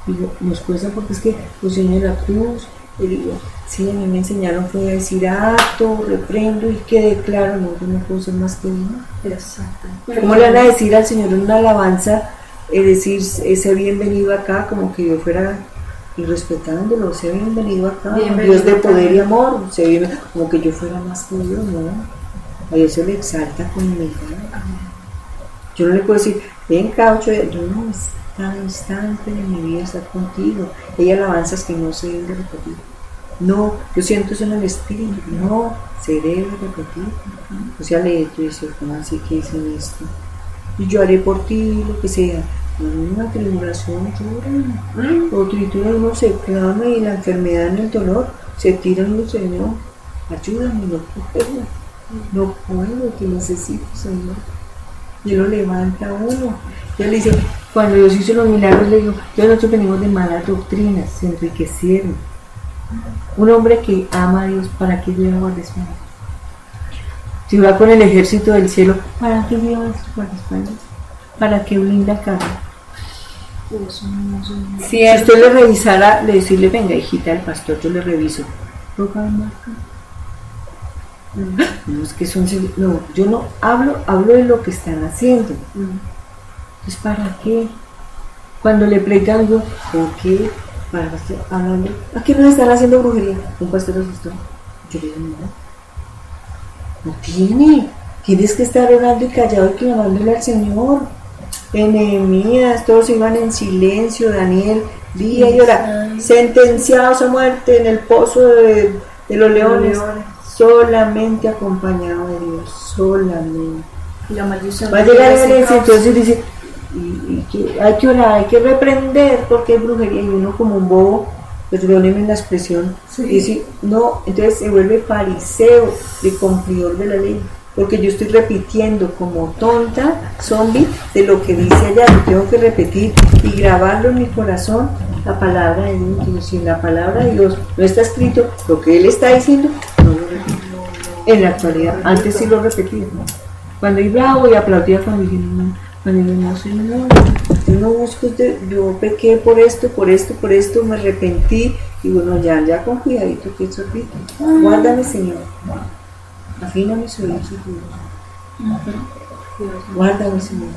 Digo, nos cuesta porque es que los señores de la cruz, y digo, sí, a mí me enseñaron fue a decir acto, reprendo y que declaro, no, yo no puedo ser más que uno. Exacto. ¿Cómo le van a decir al Señor en una alabanza, decir ese bienvenido acá, como que yo fuera irrespetándolo, sea bienvenido acá, Bienvenido Dios de acá. poder y amor, como que yo fuera más que Dios, no, a Dios se le exalta con humildad. Yo no le puedo decir, ven caucho, yo no, es cada instante de mi vida estar contigo. Hay alabanzas que no se deben de repetir. No, yo siento eso en el espíritu, no se debe repetir. O sea, le dice, ¿cómo así que dicen esto? Y yo haré por ti lo que sea. Una tribulación llora, o tritura uno se clama y la enfermedad en el dolor se tira en el Señor. Ayúdame, no puedo, te necesito, Señor. Y Él lo levanta a uno. Y Él dice, cuando Dios hizo los milagros, le digo, todos nosotros venimos de malas doctrinas, se enriquecieron. Un hombre que ama a Dios, ¿para qué lleva guardaespaldas? Si va con el ejército del cielo, ¿para qué lleva guardaespaldas? ¿Para qué blinda carro? Si usted le revisara, le decirle, venga hijita del pastor, yo le reviso. No, es que son, no, yo no hablo de lo que están haciendo. Entonces, ¿para qué? Cuando le pleitan, digo, ¿por qué? Para estar hablando, ¿a qué nos están haciendo brujería? Un pastor asustó. Yo le digo, no tienes que estar orando y callado y clamándole al Señor. En Nehemías, todos iban en silencio, Daniel, día y hora, sentenciados a muerte en el pozo de los leones, solamente acompañado de Dios, solamente. La maldición Va a llegar el entonces dice, y que hay que orar, hay que reprender porque es brujería, y uno como un bobo, perdónenme la expresión, dice, no, entonces se vuelve fariseo de cumplidor de la ley. Porque yo estoy repitiendo como tonta, zombie, de lo que dice allá. Yo tengo que repetir y grabarlo en mi corazón, la palabra de Dios. Si en la palabra de Dios no está escrito lo que Él está diciendo, no lo repito. En la actualidad, antes sí lo repetía. Cuando iba bravo y aplaudía cuando dije, no, Señor, yo no busco, yo pequé por esto, me arrepentí. Y bueno, ya con cuidadito que eso repito. Guárdame, Señor. Afina mis oídos, guárdame, Señor,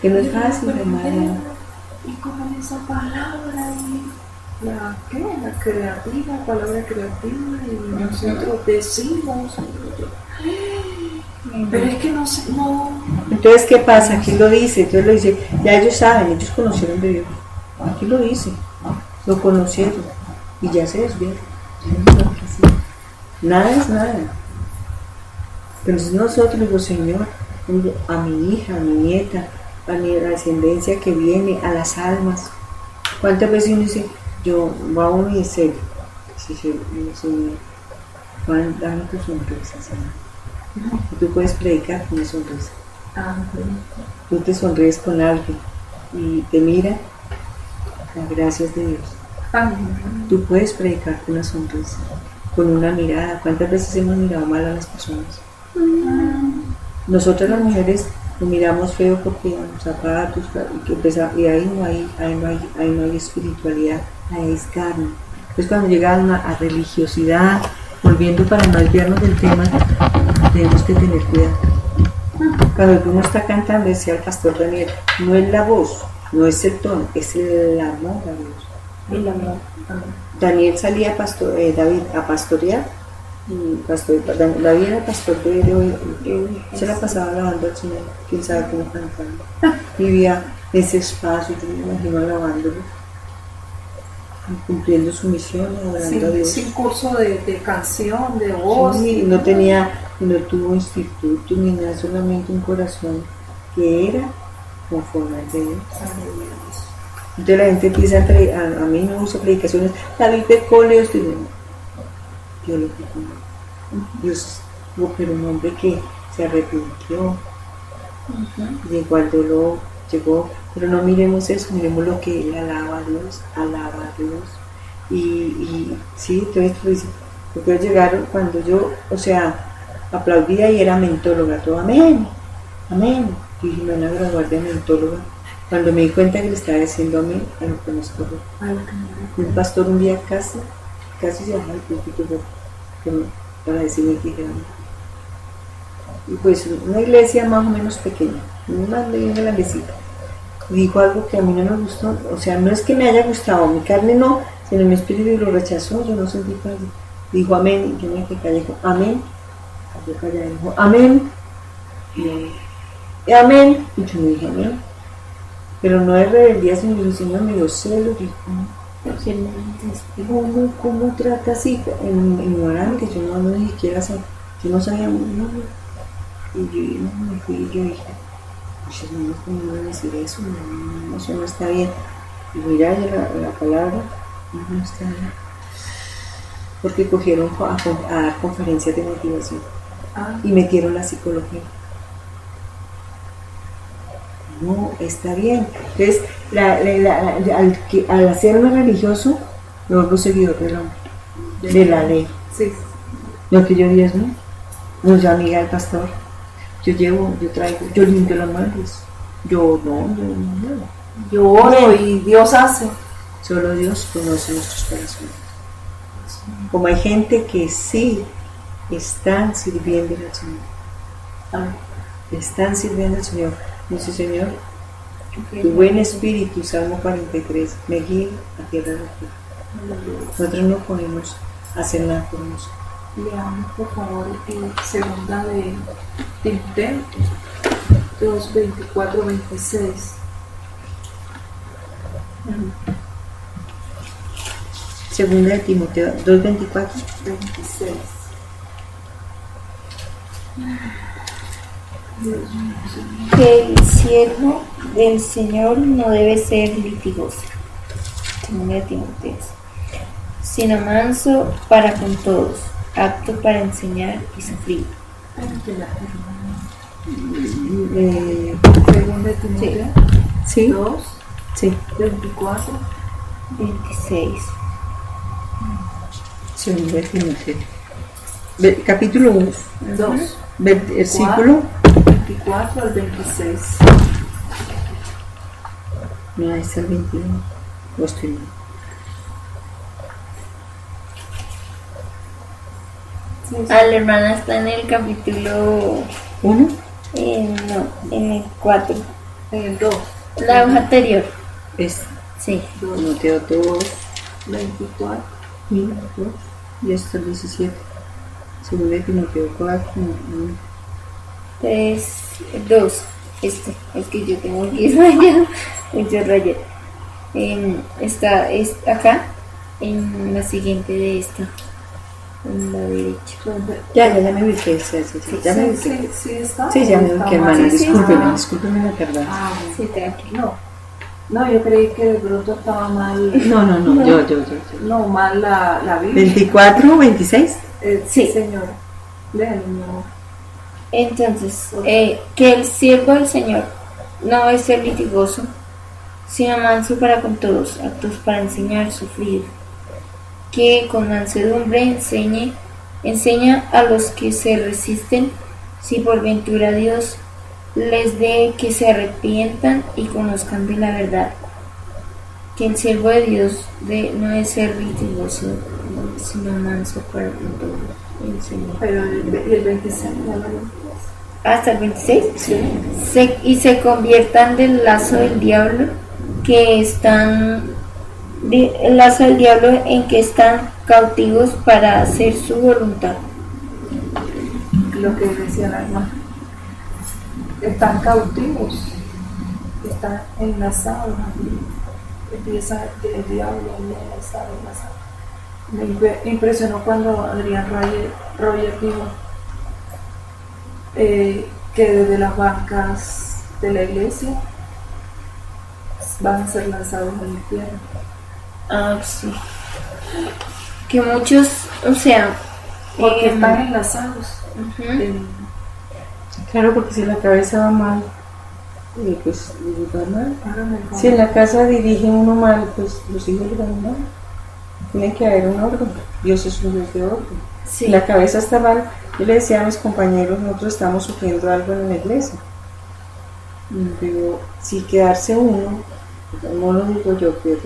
que no es fácil, hermano. Y con esa palabra, la creativa, palabra creativa, y nosotros decimos, pero es que no. Entonces, ¿qué pasa? Aquí lo dice, entonces lo dice, ya ellos saben, ellos conocieron de Dios. Aquí lo dice, lo conocieron y ya se desviaron. Nada es nada. Entonces nosotros, digo, Señor, a mi hija, a mi nieta, a mi descendencia que viene, a las almas. ¿Cuántas veces uno dice, yo voy a uno y dice, Señor, Juan, dame tu sonrisa, Señor? Y tú puedes predicar con una sonrisa. Tú te sonríes con alguien y te mira las gracias de Dios. Tú puedes predicar con una sonrisa, con una mirada. ¿Cuántas veces hemos mirado mal a las personas? Nosotras las mujeres lo miramos feo porque llevamos zapatos y ahí no hay espiritualidad, ahí es carne. Entonces cuando llega a religiosidad, volviendo para no desviarnos del tema, tenemos que tener cuidado. Cuando uno está cantando, decía el pastor Daniel, no es la voz, no es el tono, es el amor a Dios. El amor. Daniel salía David a pastorear. David era pastor de hoy, se la pasaba alabando al Señor, quién sabe cómo cantaba. Vivía ese espacio, yo me imagino alabándolo, cumpliendo su misión, adorando a Dios. Sin curso de canción, de voz. Sí, no tuvo instituto ni nada, solamente un corazón que era conforme al de Dios. Entonces la gente empieza a mí no uso predicaciones, David pecó, yo lo que Dios, pero un hombre que se arrepintió, llegó al dolor, pero no miremos eso, miremos lo que él alaba a Dios, y sí, entonces dice, porque llegaron cuando yo, aplaudía y era mentóloga, todo amén, amén. Y dije, me van a graduar de mentóloga. Cuando me di cuenta que le estaba diciendo amén, a lo que nos corrió. Un pastor un día casi se bajó el púlpito para decirme que dijera amén. Y pues una iglesia más o menos pequeña, más bien grandecita. Dijo algo que a mí no me gustó, o sea, no es que me haya gustado, mi carne no, sino mi espíritu lo rechazó, yo no sentí para él. Dijo amén, y yo me quedé callada, dijo amén, yo callada, dijo amén, y amén, y yo me dije amén, pero no es rebeldía, sino el Señor me dio celos, dijo, ¿cómo trata así? Ignorante, yo no ni siquiera sé, yo no sabía, no, y yo me fui y yo dije, no, ¿cómo me voy a decir eso? No, eso no está bien. Y mira la palabra, no está bien. Porque cogieron a dar conferencias de motivación y metieron la psicología. No, está bien. Entonces, al hacerme religioso, me vuelvo seguidor de la ley. Sí. Lo que yo diezmo, no, yo amiga del pastor. Yo traigo, yo limpio las manos. Yo oro y Dios hace. Solo Dios conoce nuestros corazones. Como hay gente que sí están sirviendo al Señor. Están sirviendo al Señor. Dice Señor, tu buen espíritu, Salmo 43, me guía a tierra de ti. Nosotros no podemos hacer nada por nosotros. Leamos por favor segunda de Timoteo 2:24-26. Segunda de Timoteo 2:24. 26. Que el siervo del Señor no debe ser litigoso, segunda de Timoteo, sino manso para con todos, apto para enseñar y sufrir. Segunda de Timoteo Sí. 2, Sí. 24, 26. Segunda de Timoteo. Capítulo 1. 2, Versículo. 24 al 26. No, ahí está el 21. Lo estoy viendo. Sí, La hermana está en el capítulo 1. no, en el 4. en el 2, La hoja anterior. Es Sí. Timoteo 2. 24. Y esto es 17. Segunda de Timoteo 4. 3, 2. Es que yo tengo aquí rayado. Muchas rayas. Está acá, en la siguiente de esta, en la derecha. Ya me ubiqué. Ya me ubiqué. Sí, está. Sí, ya me ubiqué, hermana. Sí, sí. Discúlpeme la verdad. Sí, tranquilo. No, yo creí que de pronto estaba mal. No, yo. No, mal la Biblia. 24, 26. Sí, Sí. señor. Déjalo, mi amor. Entonces, que el siervo del Señor no es ser litigoso, sino manso para con todos, aptos para enseñar, sufrir, que con mansedumbre enseña a los que se resisten, si por ventura Dios les dé que se arrepientan y conozcan de la verdad. Que el siervo de Dios no es ser litigoso, sino manso para con todos, enseñar. Pero y el 26, ya lo vimos. Hasta el 26. Sí. Y se conviertan del lazo del diablo el lazo del diablo en que están cautivos para hacer su voluntad. Lo que decía la hermana. Están cautivos, están enlazados. Empieza el diablo enlazado. Me impresionó cuando Adrián Roger dijo que desde las bancas de la iglesia van a ser lanzados al infierno. Ah, sí. Que muchos, o sea, Porque están enlazados. ujú. Claro, porque si la cabeza va mal, pues va mal. Hágame el favor. Si en la casa dirige uno mal, pues los hijos le van mal. Tiene que haber un orden. Dios es un Dios de orden. Sí. Si la cabeza está mal, Yo le decía a mis compañeros, nosotros estamos sufriendo algo en la iglesia. Pero si quedarse uno, no lo digo yo, que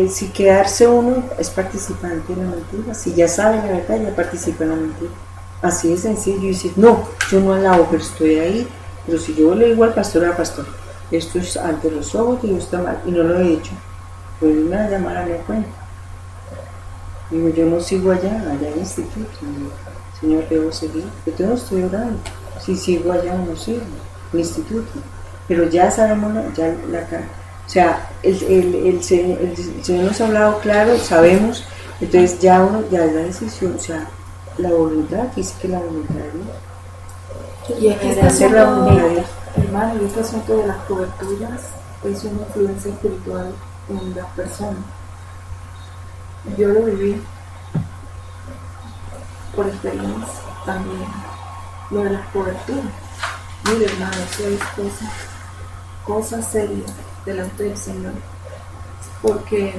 si quedarse uno es participante de la mentira, si ya sabe la verdad, ya participa en la mentira. Así de sencillo. Y decir, no, yo no alabo, pero estoy ahí. Pero si yo le digo al pastor, esto es ante los ojos y está mal, y no lo he dicho, pues me va a llamar a mi cuenta. Digo, yo no sigo allá en el instituto. Digo, Señor, debo seguir. Yo no estoy orando. Si sigo allá o no sigo, el instituto. Pero ya sabemos, o sea, el Señor nos ha hablado claro, sabemos, entonces ya uno, ya es la decisión, o sea, la voluntad, dice que la voluntad de Dios. Y aquí está hacer la voluntad de Dios. Hermano, y este asunto de las coberturas es una influencia espiritual en las personas. Yo lo viví por experiencia también, lo de las coberturas. Mire, hermano, eso es cosa seria delante del Señor, porque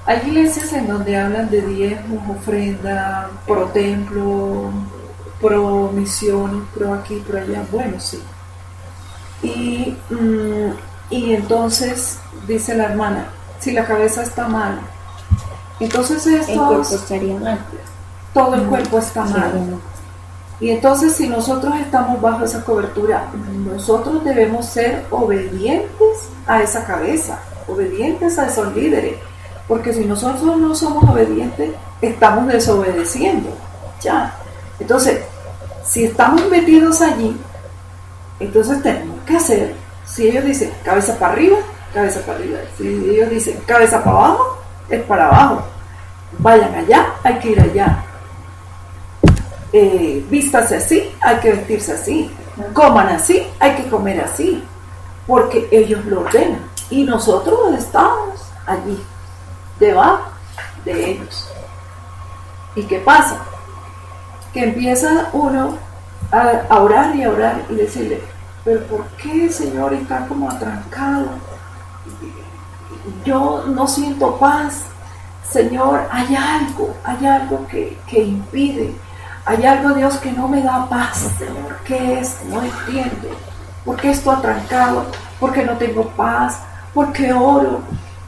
hay iglesias en donde hablan de diezmos, ofrenda, pro templo, pro misiones, pro aquí, pro allá. Bueno, sí. Y entonces dice la hermana, si la cabeza está mal, entonces el cuerpo estaría mal. todo el cuerpo está mal. Y entonces si nosotros estamos bajo esa cobertura, nosotros debemos ser obedientes a esa cabeza, obedientes a esos líderes, porque si nosotros no somos obedientes, estamos desobedeciendo. Ya. Entonces, si estamos metidos allí, entonces tenemos que hacer, si ellos dicen cabeza para arriba, si ellos dicen cabeza para abajo, es para abajo. Vayan allá, hay que ir allá. Vístase así, hay que vestirse así. Coman así, hay que comer así, porque ellos lo ordenan y nosotros estamos allí debajo de ellos. ¿Y qué pasa? Que empieza uno a orar y decirle, pero ¿por qué, Señor, está como atrancado? Yo no siento paz. Señor, hay algo que impide. Hay algo, Dios, que no me da paz, Señor. ¿Qué es? No entiendo. ¿Por qué estoy atrancado? ¿Por qué no tengo paz? ¿Por qué oro?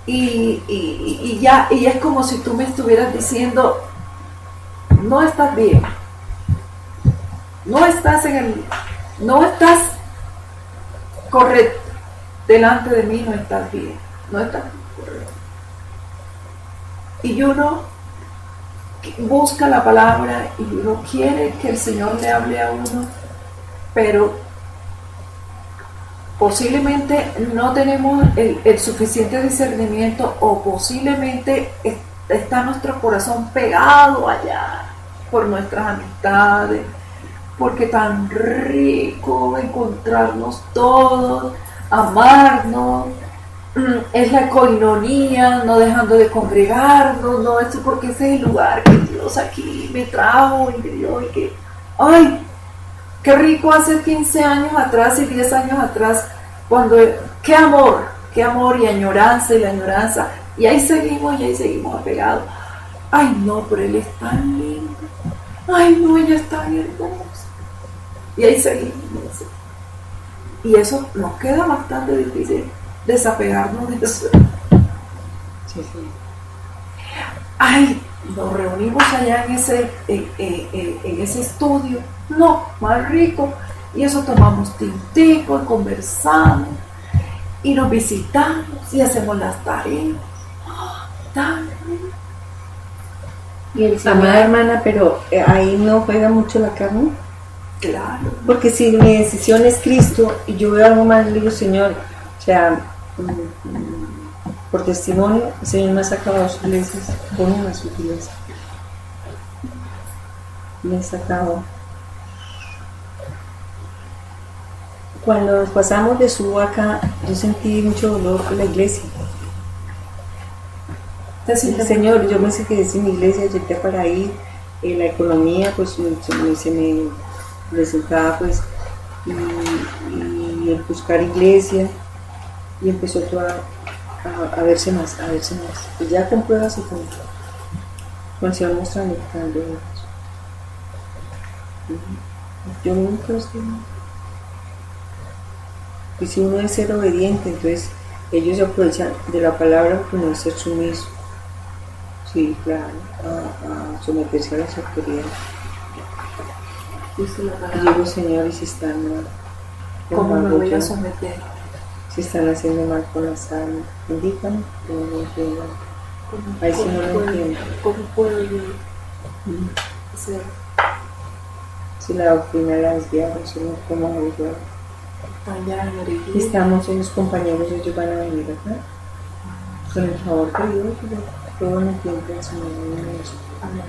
Y es como si tú me estuvieras diciendo, no estás bien. No estás correcto. Delante de mí no estás bien. No estás correcto. Y uno busca la palabra y uno quiere que el Señor le hable a uno, pero posiblemente no tenemos el suficiente discernimiento, o posiblemente está nuestro corazón pegado allá por nuestras amistades, porque tan rico encontrarnos todos, amarnos. Es la coinonía, no dejando de congregarnos, no es porque ese es el lugar que Dios aquí me trajo y me dio, y que, ay, qué rico hace 15 años atrás y 10 años atrás, cuando, qué amor y añoranza, y ahí seguimos apegados. Ay, no, pero él es tan lindo, ay, no, ella es tan hermosa, y ahí seguimos. Y eso nos queda bastante difícil, desapegarnos de eso. Sí. Ay, nos reunimos allá en ese estudio, no, más rico, y eso tomamos tintico y conversamos y nos visitamos y hacemos las tareas. Tan rico. Y el amada hermana, pero ahí no juega mucho la carne. Claro. Porque si mi decisión es Cristo y yo veo algo más, le digo, Señor, o sea, por testimonio, el Señor me ha sacado a sus iglesias con una sutileza. Me ha sacado. Cuando pasamos de Suboacá, yo sentí mucho dolor por la iglesia. Señor, yo me quedé sin mi iglesia, llegué para ir, la economía pues se me presentaba pues, y el buscar iglesia, y empezó todo a verse más, pues ya con pruebas y con el Señor mostrando. Yo nunca sé. Y si uno es ser obediente, entonces ellos se aprovechan de la palabra para no ser sumiso. Sí, claro, a someterse a las autoridades. Dice la Y palabra. digo, Señor, y si están mal, ¿Cómo me voy a yo, someter? si están haciendo mal con la sal, indícame, que no lo entiendan. Ahí sí no lo entiendo. ¿Cómo puedo yo hacer Si la doctrina la desviaron, Señor, ¿cómo hago yo? fallar, morir? Estamos unos compañeros, ellos van a venir acá. Con el favor de Dios, todo el tiempo el Señor nos Amén.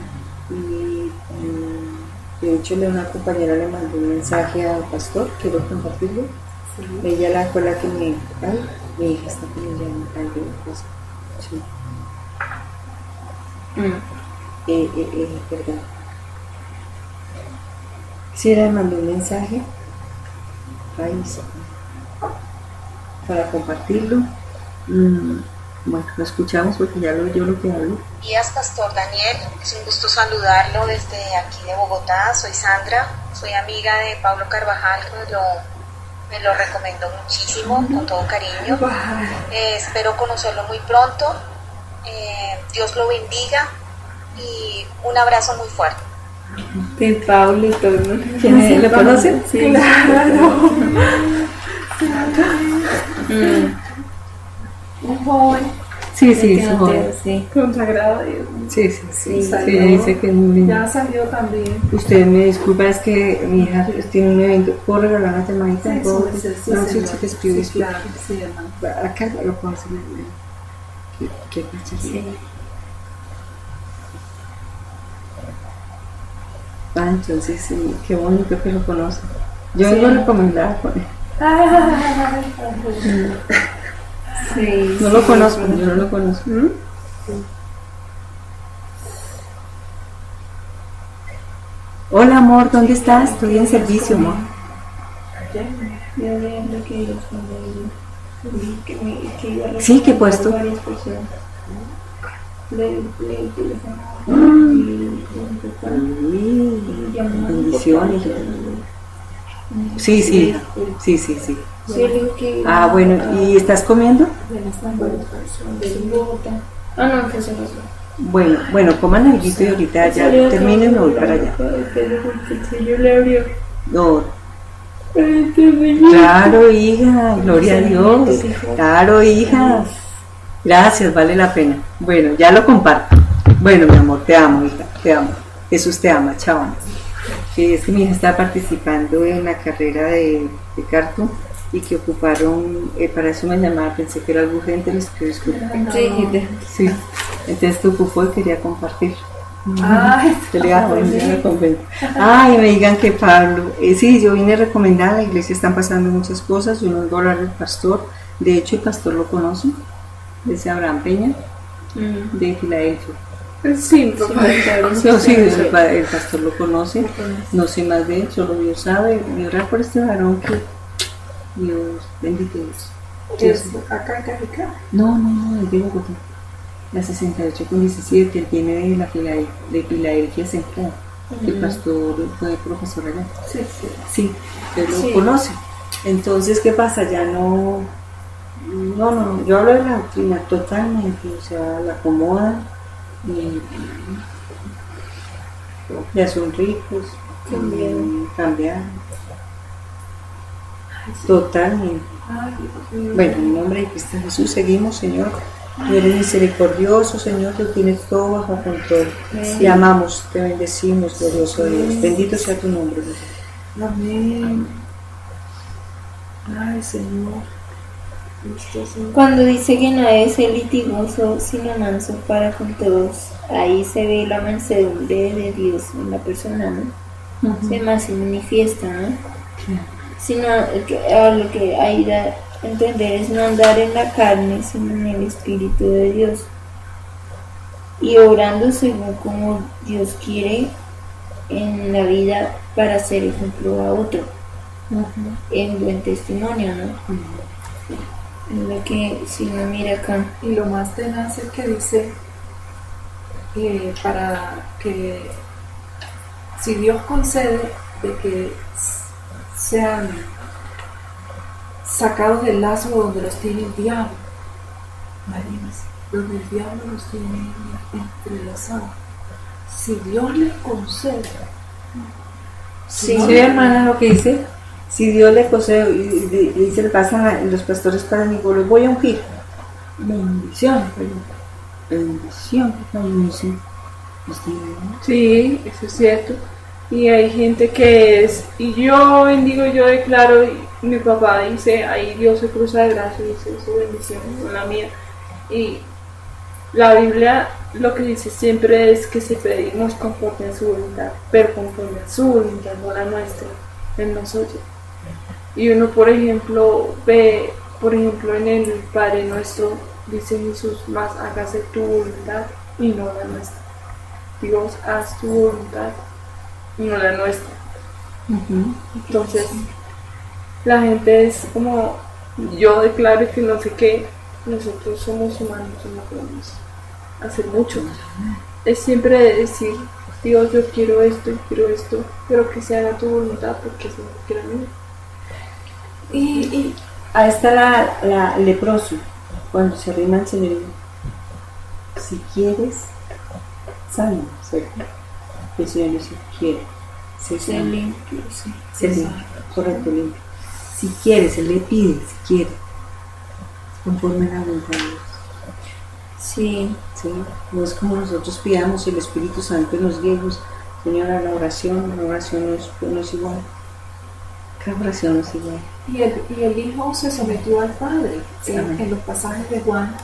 y de hecho una compañera le mandó un mensaje al pastor, quiero compartirlo. Sí. Ella fue la que mi hija está con ella en alguna cosa. Sí. Perdón. Sí, le mandó un mensaje para compartirlo. Bueno, lo escuchamos porque ya lo oyó lo que hablo. Buenos días, Pastor Daniel. Es un gusto saludarlo desde aquí de Bogotá. Soy Sandra, soy amiga de Pablo Carvajal, que me lo recomendó muchísimo, con todo cariño. Espero conocerlo muy pronto. Dios lo bendiga y un abrazo muy fuerte. De Pablo y todo el mundo. ¿Quién lo conoce? Sí. Claro. Un joven Sí, sí, su joven. Sí. Consagrado a Dios. Sí, sí, sí. Salió. Sí, dice que es muy lindo. Ya salió también. Usted me disculpa, es que mi hija tiene un evento. ¿Puedo regalar una temadita? Sí, ¿Puedo? sí, sí, No, señor. sí, te escribo, Sí, claro, sí, hermano. Acá lo puedo hacer. ¿Qué fecha? Sí. Entonces sí, qué bonito que lo conoce. Yo vengo a recomendar con él. Sí, No sí, lo conozco, yo no lo conozco. Hola amor, ¿dónde estás? Estoy en servicio, amor. Yo viendo que ellos que iba a Sí, ¿qué he puesto? varias personas. Le teléfono. Y llamó a mi Bendiciones. papá. Sí, sí, sí, sí, sí. Sí, le digo que Ah, bueno, ¿y estás comiendo? en Bogotá. Ah, no, que se pasó. Bueno, coman algo y ahorita ya termino y me voy para allá. El Señor le abrió. No, claro, hija, gloria a Dios. Claro, hija. Gracias, vale la pena. Bueno, ya lo comparto. Bueno, mi amor, te amo, hija, te amo. Jesús te ama, chao. Sí, es que mi hija está participando en la carrera de cartoon y que ocuparon, para eso me llamaba, pensé que era algo urgente, les pido disculpas. Sí, entonces te ocupó y quería compartir. Ay, Que le hago, Ay, me digan que Pablo, sí, yo vine a recomendar, a la iglesia están pasando muchas cosas, yo no vengo a hablar del pastor, de hecho el pastor lo conoce, ese Abraham Peña, de Filadelfia. Sí, papá. No, sí, el pastor lo conoce, no sé más de él, solo Dios sabe, y orar por este varón que Dios bendito Dios. ¿es acá en Cajicá? No, es de Bogotá, la 68 con 17, él viene de Filadelfia Central, el pastor fue profesor allá. Sí, sí. Sí, él lo conoce. Entonces, ¿qué pasa? Ya no, yo hablo de la doctrina totalmente, o sea, la acomoda ya son ricos, cambian totalmente. Ay, Dios mío. Bueno, en nombre de Cristo Jesús seguimos, Señor. Tú eres misericordioso, Señor, tú tienes todo bajo control. Te amamos, te bendecimos, glorioso Dios. Bendito sea tu nombre, Dios. Amén. Ay, Señor. Cuando dice que no debe ser litigoso, sino manso para con todos, ahí se ve la mansedumbre de Dios en la persona, ¿no? Se más se manifiesta, ¿no? Sino lo que hay que entender es no andar en la carne, sino en el Espíritu de Dios. Y obrando según como Dios quiere en la vida para ser ejemplo a otro. En buen testimonio, ¿no? Es lo que si uno mira acá. Y lo más tenaz es que dice para que si Dios concede de que sean sacados del lazo donde los tiene el diablo, donde el diablo los tiene entrelazados. Si Dios les concede, Sí, Sí, hermana, lo que dice, si Dios le concede, y dice, le pasan los pastores para mí, los voy a ungir. Bendición, bendición, bendición. Sí, eso es cierto. Y hay gente que es, y yo bendigo, yo declaro, y mi papá dice, ahí Dios se cruza de brazos y dice su bendición, no la mía. Y la Biblia lo que dice siempre es que si pedimos conforme a su voluntad, pero conforme a su voluntad, no la nuestra, Él nos oye. Y uno, por ejemplo, ve, en el Padre Nuestro, dice Jesús, más hágase tu voluntad y no la nuestra. Dios, haz tu voluntad y no la nuestra. Entonces, la gente es como, yo declaro que no sé qué, nosotros somos humanos y no podemos hacer mucho. Es siempre de decir, Dios, yo quiero esto, pero que se haga tu voluntad porque es lo que quiero mí. Y ahí está la leproso, cuando se arrima al Señor, si quieres, sana, ¿cierto? El Señor dice, quiere, se limpio, sí. se limpia, correcto, limpio. Si quieres, Él le pide, si quiere, conforme a la voluntad de Dios. Sí, ¿Sí? No es como nosotros pidamos, el Espíritu Santo en los griegos, Señora, la oración no es igual. Cada oración no es igual. y el Hijo se sometió al Padre. En los pasajes de Juan,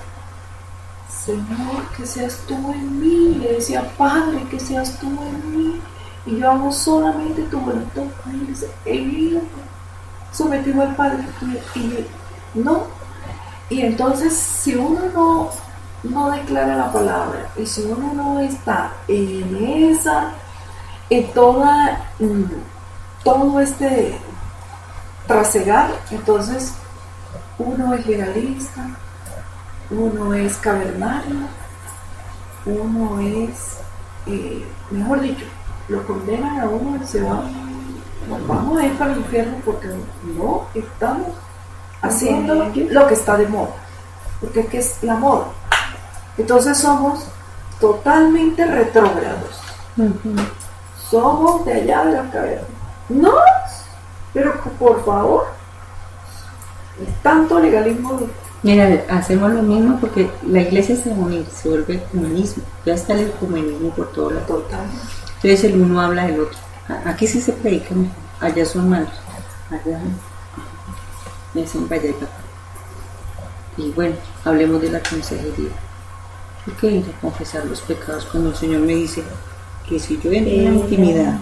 Señor, que seas tú en mí, le decía, Padre, que seas tú en mí, y yo hago solamente tu voluntad. Ay, dice, el Hijo sometió al Padre, y no. Y entonces, si uno no declara la palabra, y si uno no está en todo este trasegar, entonces uno es legalista, uno es cavernario, uno es, mejor dicho, lo condenan a uno y se va. Nos vamos a ir para el infierno porque no estamos haciendo lo que está de moda, porque es que es la moda. Entonces somos totalmente retrógrados. Somos de allá de la caverna. No, pero por favor, es tanto legalismo. Mira, hacemos lo mismo porque la iglesia se vuelve ecumenismo, ya está el ecumenismo por todo lado. Total. Entonces el uno habla del otro. Aquí sí se predica mejor, allá son malos, allá me hacen vaya y papá. Y bueno, hablemos de la consejería. ¿Por qué ir a confesar los pecados cuando el Señor me dice que si yo entro en la intimidad,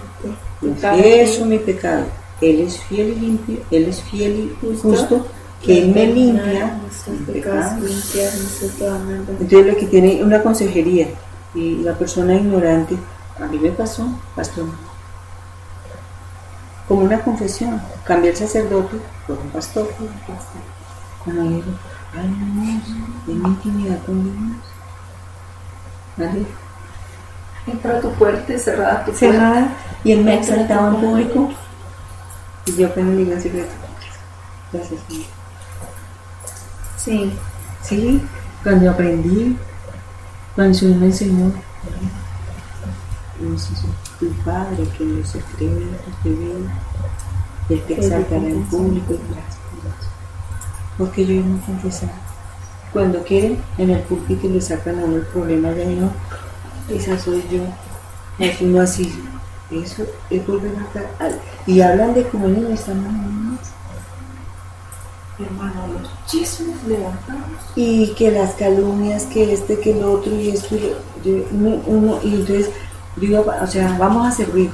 confieso mi pecado, Él es fiel y limpio, Él es fiel y justo, que Él me limpia mi pecado? Entonces lo que tiene una consejería y la persona ignorante, a mí me pasó, pastor, como una confesión, cambié el sacerdote por un pastor. Cuando digo, ay no, en mi intimidad con Dios, ¿vale? Entra tu puerta cerrada tu Cerrada, y él me ha exaltado en público y yo apenas le digo en secreto, gracias Señor. sí. Sí, cuando aprendí, cuando el Señor me enseñó, no sé, tu Padre que no se cree, te ve, Él te exaltará en público y gracias. Porque yo no confesaba. Cuando quieren, en el púlpito le sacan a uno el problema de no, esa soy yo, es uno así. Eso es volver a estar. Y hablan de comunión, están más. hermano, los chismes levantamos. Y que las calumnias, que que el otro, y esto, y entonces, digo, o sea, vamos a servir.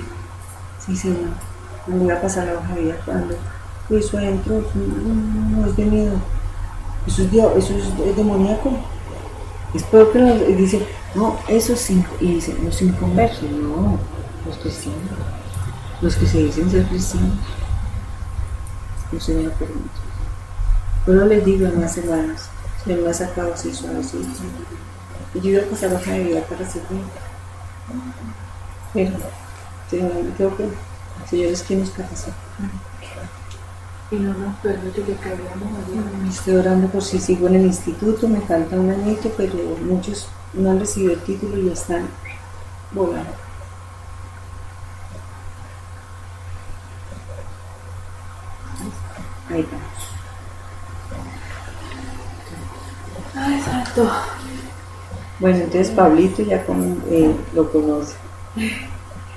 Sí, Señor. Me voy a pasar la hoja de vida cuando eso adentro, no es de miedo. Eso es demoníaco. Es peor que dicen, no, esos cinco, y dicen, los inconversos, no, los cristianos, los que se dicen ser cristianos. No se me permite. Pero les digo, hermanas hermanas, se me ha sacado así suavecito. Y yo iba a pasar la hoja de vida para servir. Pero tengo que Señor es quien nos capacita. Y no nos permite que caigamos allí. Estoy orando por si sigo en el instituto, me falta un añito, pero muchos no han recibido el título y ya están volando. Ahí vamos. Ay, santo. Bueno, entonces Pablito ya lo conoce,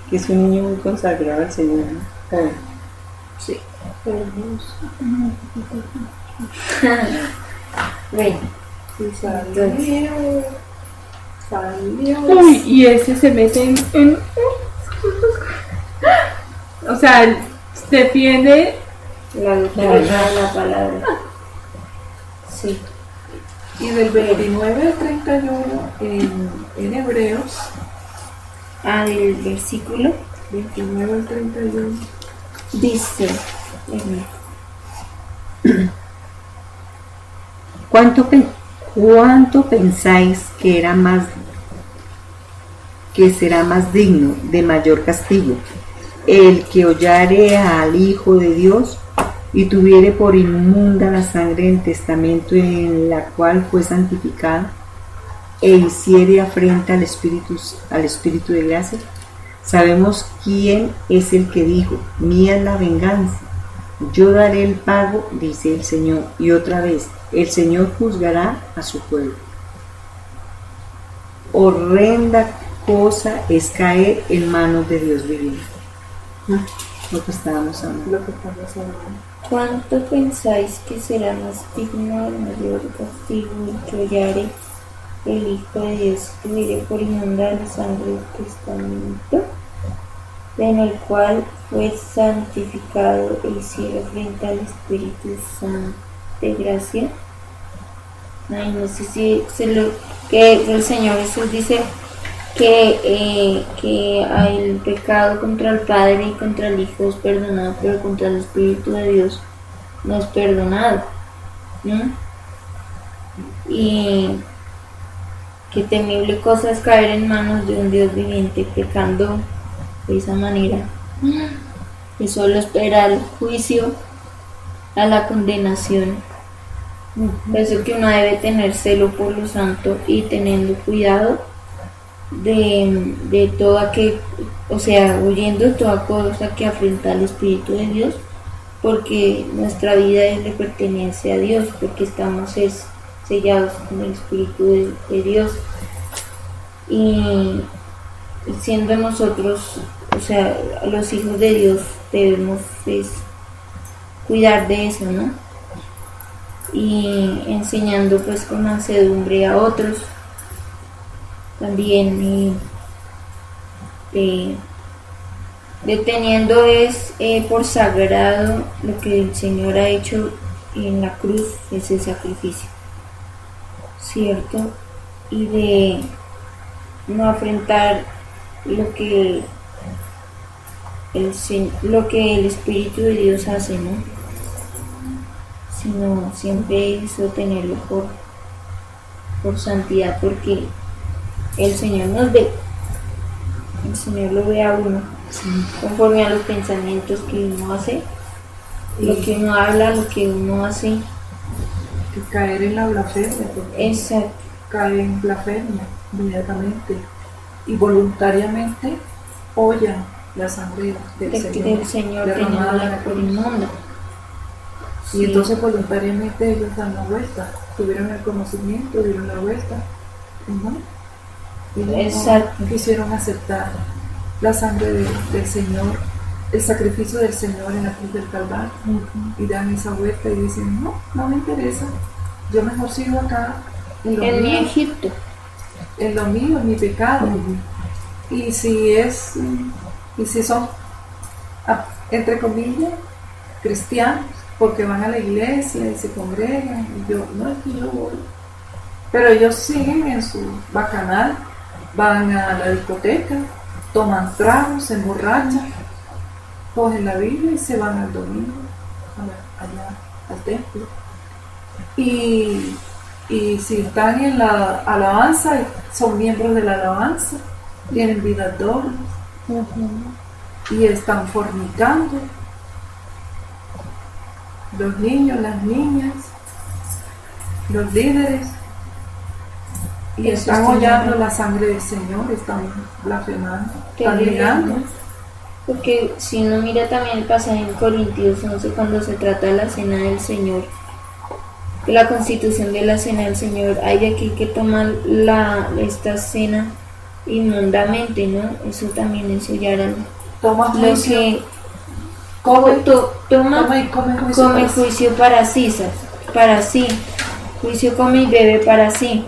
que es un niño muy consagrado al Señor, ¿no? Joven. Sí. Hermoso. Bueno, Y salió. Salió. Uy, y ese se mete en... O sea, defiende... la doctrina de la palabra. Sí. Y del 29 al 31 en Hebreos, Del versículo 29 al 31. dice, ¿Cuánto pensáis que será más digno de mayor castigo? El que hollare al Hijo de Dios y tuviere por inmunda la sangre del testamento en la cual fue santificado, e hiciere afrenta al Espíritu de gracia. Sabemos quién es el que dijo: mía es la venganza, yo daré el pago, dice el Señor. Y otra vez, el Señor juzgará a su pueblo. Horrenda cosa es caer en manos de Dios viviente. Lo que estábamos hablando. Lo que estamos hablando. ¿cuánto pensáis que será más digno del mayor castigo el que hollare el Hijo de Dios y tuviere por inmunda la sangre del testamento, en el cual fue santificado e hiciera frente al Espíritu Santo de gracia? Ay, no sé si que el Señor Jesús dice que el pecado contra el Padre y contra el Hijo es perdonado, pero contra el Espíritu de Dios no es perdonado, ¿no? Y qué temible cosa es caer en manos de un Dios viviente pecando de esa manera, que solo espera el juicio, a la condenación. Por eso que uno debe tener celo por lo santo y teniendo cuidado de todo aquel, o sea, huyendo de toda cosa que afrenta al Espíritu de Dios, porque nuestra vida le pertenece a Dios, porque estamos sellados con el Espíritu de Dios, y siendo nosotros, o sea, los hijos de Dios, debemos cuidar de eso, ¿no? Y enseñando pues con mansedumbre a otros también, deteniendo por sagrado lo que el Señor ha hecho en la cruz, ese sacrificio, ¿cierto? Y de no afrentar lo que el Espíritu de Dios hace, ¿no? Sino siempre sostenerlo por santidad, porque el Señor nos ve, el Señor lo ve a uno, conforme a los pensamientos que uno hace, lo que uno habla, lo que uno hace. Que caer en la blasfemia, porque Exacto. cae en blasfemia inmediatamente y voluntariamente olla la sangre del Señor teniéndola por inmunda. Y entonces voluntariamente ellos dan la vuelta, tuvieron el conocimiento, dieron la vuelta, ¿no? Ellos no quisieron aceptar la sangre del Señor, el sacrificio del Señor en la cruz del Calvario, y dan esa vuelta y dicen: no me interesa, yo mejor sigo acá en mi Egipto, en lo mío, en mi pecado. Y si son, entre comillas, cristianos, porque van a la iglesia y se congregan, y yo, no es que yo voy, pero ellos siguen en su bacanal, van a la discoteca, toman tragos, se emborrachan, cogen la Biblia y se van al domingo allá al templo. Y si están en la alabanza, son miembros de la alabanza, tienen vidas dobles. y están fornicando. Los niños, las niñas, los líderes, y Eso están está hollando mal. la sangre del Señor, están blasfemando, están Terrible, mirando. ¿no? Porque si uno mira también el pasaje en Corintios 11 cuando se trata de la cena del Señor, de la constitución de la cena del Señor, hay de aquí que tomar esta cena inmundamente, ¿no? Eso también es hollar Toma lo juicio, que come, toma y come juicio. come para sí. juicio para sí, juicio come y bebe para sí.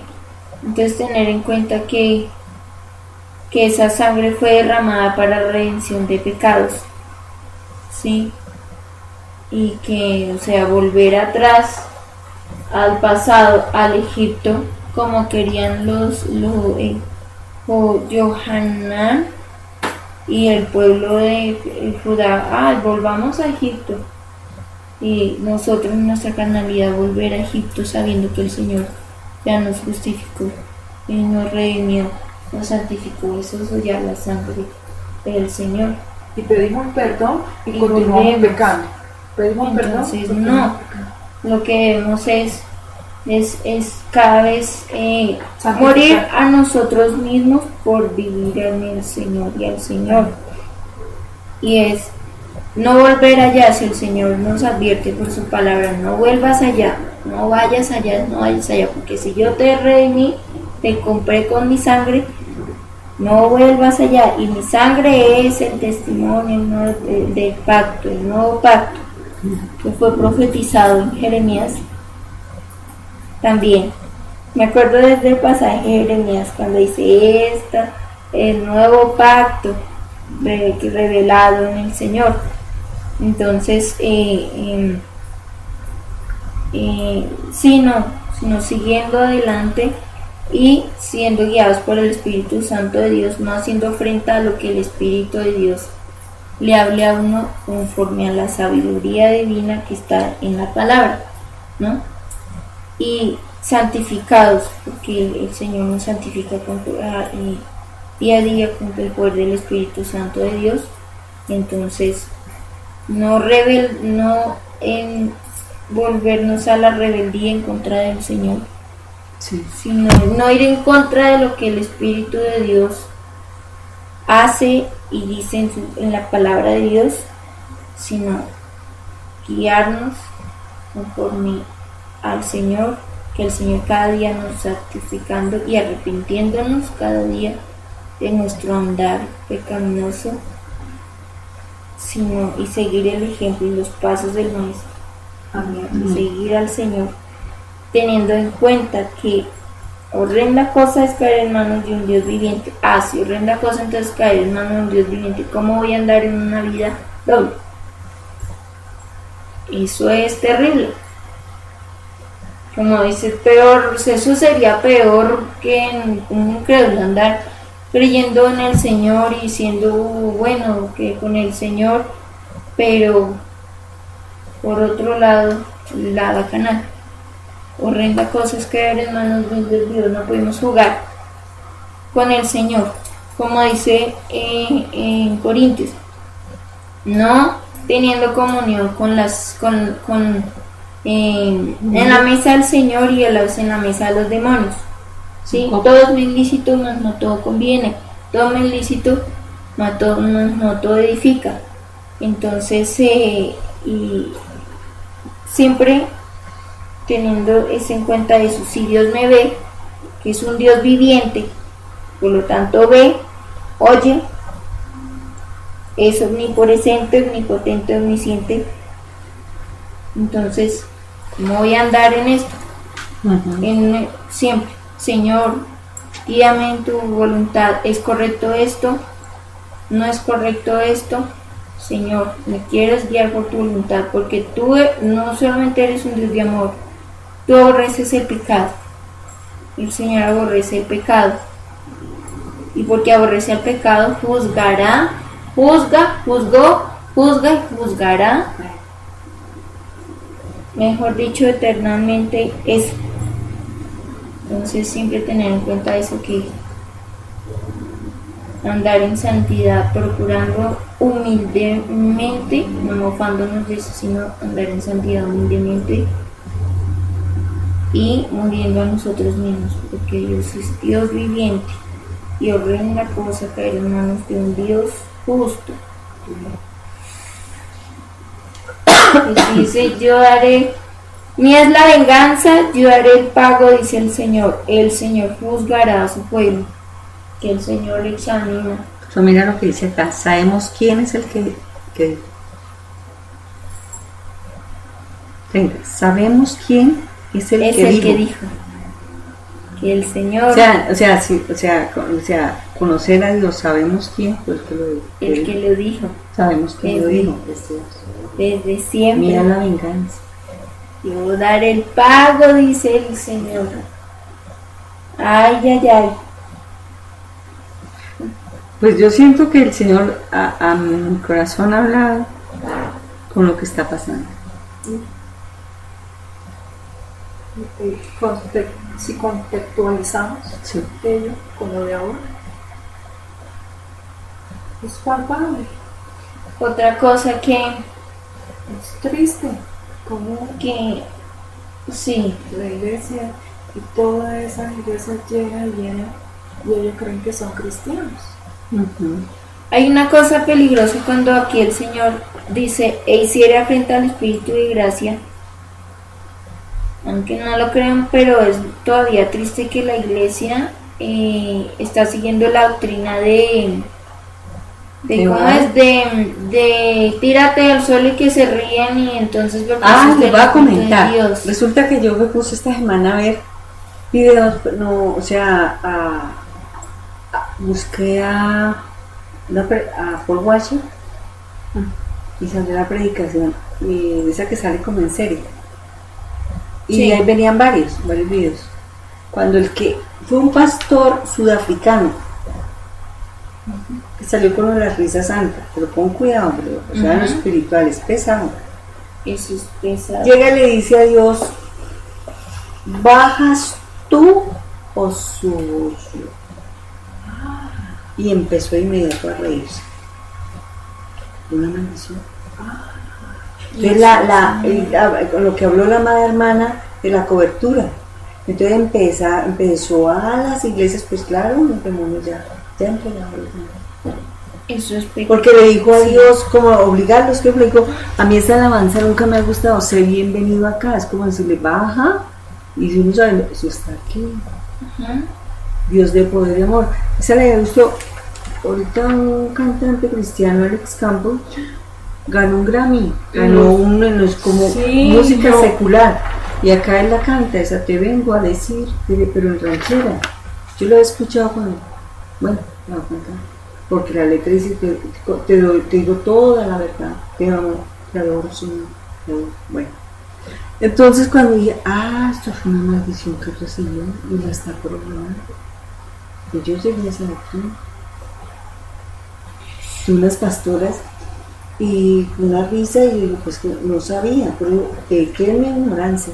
Entonces tener en cuenta que esa sangre fue derramada para redención de pecados, ¿sí? Y que, o sea, volver atrás al pasado, al Egipto, como querían los Johanán y el pueblo de Judá, volvamos a Egipto. Y nosotros en nuestra carnalidad volver a Egipto sabiendo que el Señor ya nos justificó y nos redimió, nos santificó. Eso es ya la sangre del Señor. Y pedimos perdón y Y continuamos volvemos. pecando. Pedimos perdón. Entonces, continuamos no. pecando. Lo que debemos es cada vez Santificar. morir a nosotros mismos por vivir en el Señor y al Señor. Y es no volver allá. Si el Señor nos advierte por su palabra, no vuelvas allá, no vayas allá, no vayas allá, porque si yo te redimí, te compré con mi sangre, no vuelvas allá. Y mi sangre es el testimonio, ¿no? del pacto, el nuevo pacto que fue profetizado en Jeremías. También me acuerdo desde el pasaje de Jeremías cuando dice el nuevo pacto revelado en el Señor. Entonces sino siguiendo adelante y siendo guiados por el Espíritu Santo de Dios, no haciendo frente a lo que el Espíritu de Dios le hable a uno conforme a la sabiduría divina que está en la palabra, ¿no? Y santificados, porque el Señor nos santifica día a día con el poder del Espíritu Santo de Dios. Entonces no volvernos a la rebeldía en contra del Señor, Sí. sino no ir en contra de lo que el Espíritu de Dios hace y dice en la palabra de Dios, sino guiarnos conforme al Señor, que el Señor cada día nos santificando y arrepintiéndonos cada día de nuestro andar pecaminoso, y seguir el ejemplo y los pasos del Maestro. Amén. Y seguir al Señor, teniendo en cuenta que horrenda cosa es caer en manos de un Dios viviente. Si horrenda cosa entonces caer en manos de un Dios viviente, ¿cómo voy a andar en una vida doble? Eso es terrible. Como dice, peor, eso sería peor que en un incrédulo andar creyendo en el Señor y siendo bueno que con el Señor, pero por otro lado, la bacanal. Horrenda cosa es caer en manos de Dios. No podemos jugar con el Señor, como dice en Corintios, no teniendo comunión en la mesa del Señor y en la mesa de los demonios. ¿Sí? Todo es muy lícito, mas no todo conviene. Todo es muy lícito, mas no todo edifica. Entonces, y siempre teniendo eso en cuenta eso, si Dios me ve, que es un Dios viviente, por lo tanto ve, oye, es omnipresente, omnipotente, omnisciente. Entonces, no voy a andar en esto. Siempre, Señor, guíame en tu voluntad. ¿Es correcto esto? ¿No es correcto esto? Señor, me quieres guiar por tu voluntad, porque tú no solamente eres un Dios de amor, tú aborreces el pecado. El Señor aborrece el pecado. Y porque aborrece el pecado, juzgará, juzga y juzgará. Mejor dicho, eternamente eso. Entonces siempre tener en cuenta eso, que andar en santidad, procurando humildemente, no mofándonos de eso, sino andar en santidad humildemente y muriendo a nosotros mismos, porque Dios es Dios viviente y horrenda cosa caer en manos de un Dios justo. Y dice, yo daré, mía es la venganza, yo daré el pago, dice el Señor juzgará a su pueblo, que el Señor examina. Pero mira lo que dice acá, sabemos quién es el que venga, sabemos quién es el que dijo. Que el Señor, o sea, conocer a Dios, sabemos quién fue el que lo dijo, sabemos quién lo dijo, desde siempre. Mira la venganza. Yo daré el pago, dice el Señor. Ay, ay, ay. Pues yo siento que el Señor a mi corazón ha hablado con lo que está pasando. Si contextualizamos Sí. ello con lo de ahora, es palpable, Otra cosa que es triste, como sí, la iglesia y toda esa iglesia llega y viene y ellos creen que son cristianos. Uh-huh. hay una cosa peligrosa cuando aquí el Señor dice, e hiciera frente al Espíritu de gracia. Aunque no lo crean, pero es todavía triste que la iglesia está siguiendo la doctrina de tírate al suelo y que se rían y entonces Les voy a comentar. Resulta que yo me puse esta semana a ver videos, busqué a Paul Washer y salió la predicación y esa que sale como en serie. Y Sí. ahí venían varios videos. Cuando el que fue un pastor sudafricano que salió con las risas santas, pero pon cuidado, pero, o sea, lo espiritual es pesado. Eso es pesado. Llega y le dice a Dios, ¿bajas tú o subo yo? Y empezó de inmediato a reírse. Una maldición. Entonces con lo que habló la madre hermana de la cobertura. Entonces empezó a las iglesias, pues claro, los demonios ya entregaron los demonios. Eso es pecado. Porque le dijo a Dios, como obligarlos, que le dijo, a mí esta alabanza nunca me ha gustado, sé bienvenido acá, es como decirle, baja, y si uno sabe, eso está aquí. Dios de poder y amor. Esa le gustó. Ahorita un cantante cristiano, Alex Campbell, ganó un Grammy, no es como música secular, y acá él la canta, esa te vengo a decir, pero en ranchera. Yo lo he escuchado con él. Bueno, la voy a cantar, porque la letra dice, te digo toda la verdad, te amo, te adoro, Señor, te adoro. Bueno, entonces cuando dije, esto fue una maldición que recibió y la está programando, y yo llegué a esa doctrina, unas pastoras y una risa, y digo, pues que no sabía, pero que en mi ignorancia.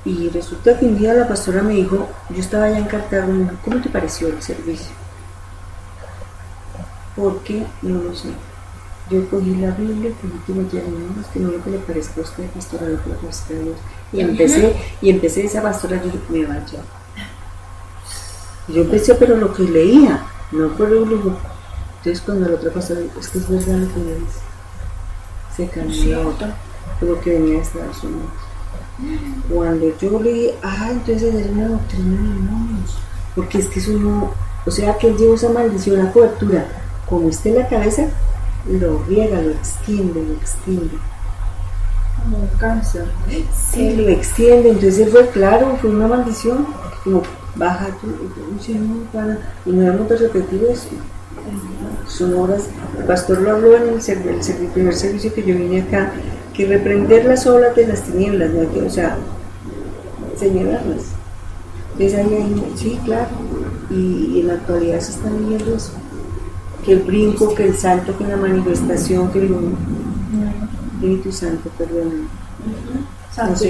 Y resulta que un día la pastora me dijo, yo estaba allá en Cartago, me dijo, ¿cómo te pareció el servicio? Porque no lo sé. Yo cogí la Biblia, que no que no lo que le parezca a usted, pastora, lo que le parezca a Dios. Y empecé esa pastora, yo dije, me vaya. Yo empecé, pero lo que leía, no por el lugar. Entonces cuando la otra pastora, es que es verdad lo que me dice, se cambió la otra, porque venía de Estados Unidos. Cuando yo leí, entonces es una doctrina de demonios, porque es que eso no, o sea que él lleva esa maldición, la cobertura, como esté en la cabeza, lo riega, lo extiende. Como un cáncer. Sí, lo extiende, entonces fue claro, fue una maldición, como baja tú, y no hemos de repetir eso. Son horas, el pastor lo habló en el primer servicio que yo vine acá, que reprender las obras de las tinieblas, ¿no? O sea, señalarlas. Entonces ahí, sí, claro, y en la actualidad se está viviendo eso, que el brinco, que el salto, que la manifestación, que el Espíritu Santo, perdón. Santo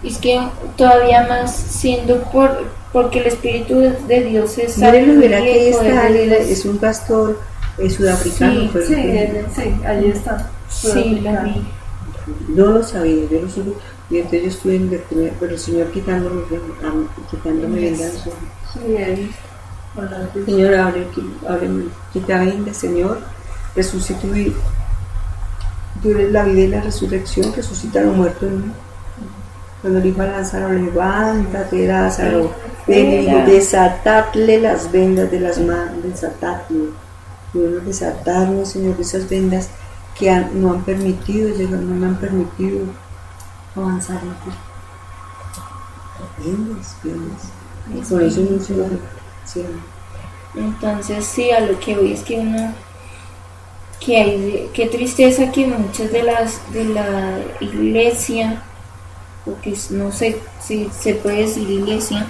Es que todavía más siendo porque el Espíritu de Dios es Mírenlo, verá sabiduría que y poder esta de Dios. es un pastor sudafricano. Sí, fue el que- Sí, ahí está. Sí, la vi. No lo sabía, yo lo supe. Y entonces yo estuve en el primer, pero el Señor quitándome venganza. Sí, ahí. Hola, Dios. Señor, ábreme, quita venda, Señor, resucita y tú eres la vida y la resurrección, resucita a los muertos, ¿no? Cuando le dijo a Lázaro, levántate, Lázaro, ven, y dijo, desatadle las vendas de las manos, desatadle. Debemos desatarnos, Señor, de esas vendas que no han permitido llegar, no me han permitido avanzar en ti. Vendas. Por eso no se va. Sí. Entonces sí, a lo que voy es que uno, qué tristeza que muchas de la iglesia, porque no sé si se puede decir iglesia,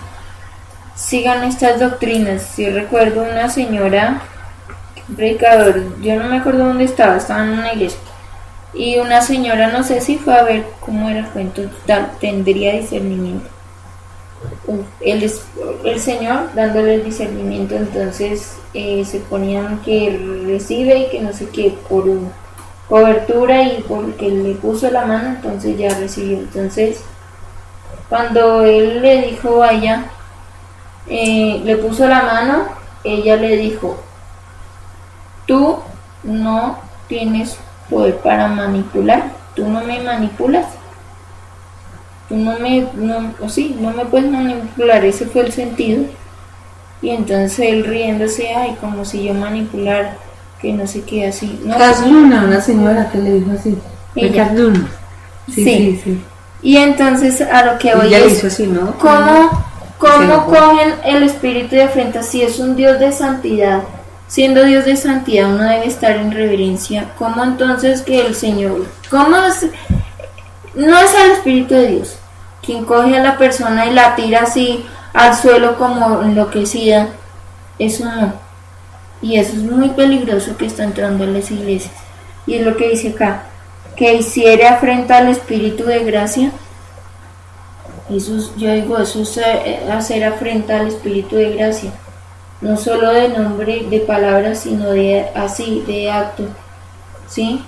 sigan estas doctrinas. Yo recuerdo una señora, un predicador, yo no me acuerdo dónde estaba en una iglesia, y una señora, no sé si fue a ver cómo era el cuento, tendría discernimiento. El Señor dándole el discernimiento, entonces se ponían que recibe y que no sé qué, por cobertura y porque le puso la mano, entonces ya recibió. Entonces cuando él le dijo a ella, le puso la mano, ella le dijo, tú no tienes poder para manipular, tú no me manipulas. Tú no me puedes manipular, ese fue el sentido. Y entonces él riéndose, ay, como si yo manipulara, que no sé qué, así. No, Casluna, una señora que le dijo así. Ella. Casluna. Sí. Y entonces a lo que voy Ella lo es, hizo así, ¿no? ¿cómo Se enojó. cogen el espíritu de frente? Si es un Dios de santidad, siendo Dios de santidad uno debe estar en reverencia. ¿Cómo entonces que el Señor, no es el Espíritu de Dios quien coge a la persona y la tira así al suelo como enloquecida? Eso no. Y eso es muy peligroso que está entrando en las iglesias. Y es lo que dice acá, que hiciere afrenta al Espíritu de gracia. Eso es hacer afrenta al Espíritu de gracia. No solo de nombre, de palabras, sino de acto. ¿Sí?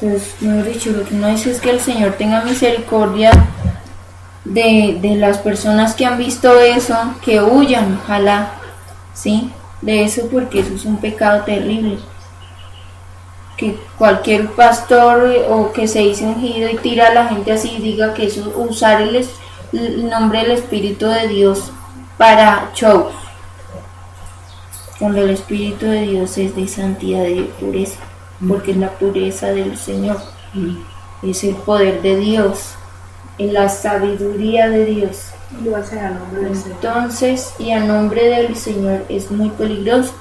Entonces, mejor dicho, lo que uno dice es que el Señor tenga misericordia de las personas que han visto eso, que huyan, ojalá, ¿sí? De eso, porque eso es un pecado terrible. Que cualquier pastor o que se dice ungido y tira a la gente así, diga que eso, usar el nombre del Espíritu de Dios para shows. Cuando el Espíritu de Dios es de santidad y de pureza, porque es la pureza del Señor, es el poder de Dios, es la sabiduría de Dios. Lo hace a nombre del Señor. Entonces, y a nombre del Señor es muy peligroso.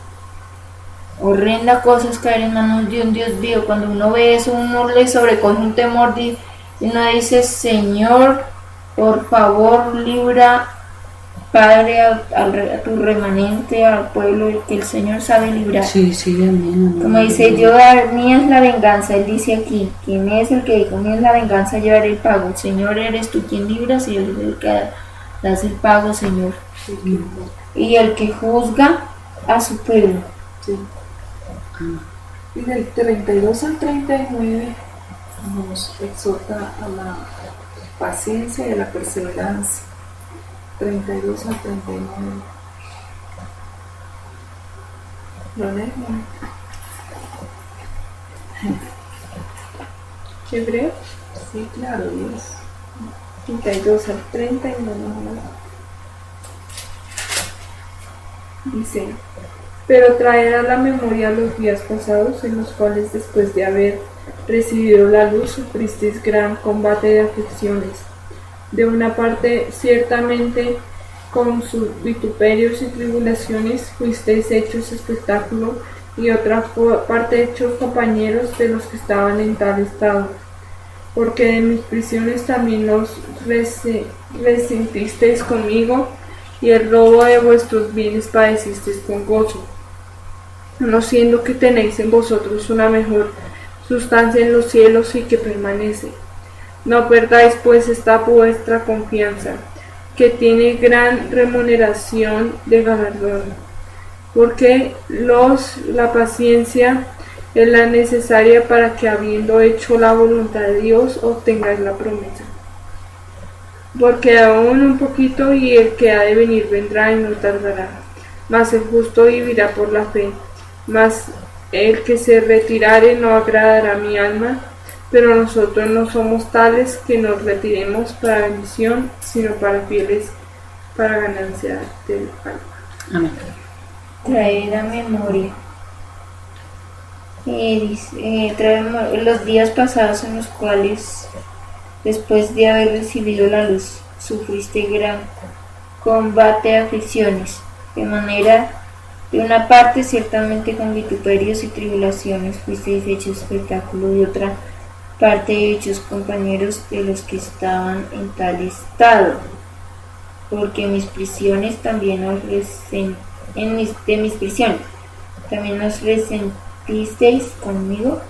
Horrenda cosa es caer en manos de un Dios vivo. Cuando uno ve eso, uno le sobrecoge un temor y uno dice, Señor, por favor, libra, Padre, a tu remanente, al pueblo, que el Señor sabe librar. Sí, amén. Como dice, mía es la venganza, él dice aquí, ¿quién es el que dijo, mía es la venganza, yo haré el pago? Señor, eres tú quien libras y él es el que das el pago, Señor. Sí, Y el que juzga a su pueblo. sí. Y del 32 al 39 nos exhorta a la paciencia y a la perseverancia. 32 al 39. ¿Lo lees? Hebreo Sí, claro, Dios. 32 al 39. Dice, pero traer a la memoria los días pasados en los cuales después de haber recibido la luz sufristeis gran combate de aflicciones. De una parte, ciertamente, con sus vituperios y tribulaciones fuisteis hechos espectáculo, y otra parte hechos compañeros de los que estaban en tal estado. Porque de mis prisiones también los resentisteis conmigo, y el robo de vuestros bienes padecisteis con gozo, no siendo que tenéis en vosotros una mejor sustancia en los cielos y que permanece. No perdáis pues esta vuestra confianza, que tiene gran remuneración de galardón, porque la paciencia es la necesaria para que, habiendo hecho la voluntad de Dios, obtengáis la promesa. Porque aún un poquito, y el que ha de venir vendrá y no tardará. Mas el justo vivirá por la fe. Mas el que se retirare no agradará a mi alma. Pero nosotros no somos tales que nos retiremos para bendición, sino para fieles, para ganancia del alma. Amén. Traer a memoria. Los días pasados en los cuales, después de haber recibido la luz, sufriste gran combate de aflicciones, de una parte ciertamente con vituperios y tribulaciones fuisteis hechos espectáculo, de otra parte hechos compañeros de los que estaban en tal estado, porque mis prisiones también os resentisteis conmigo,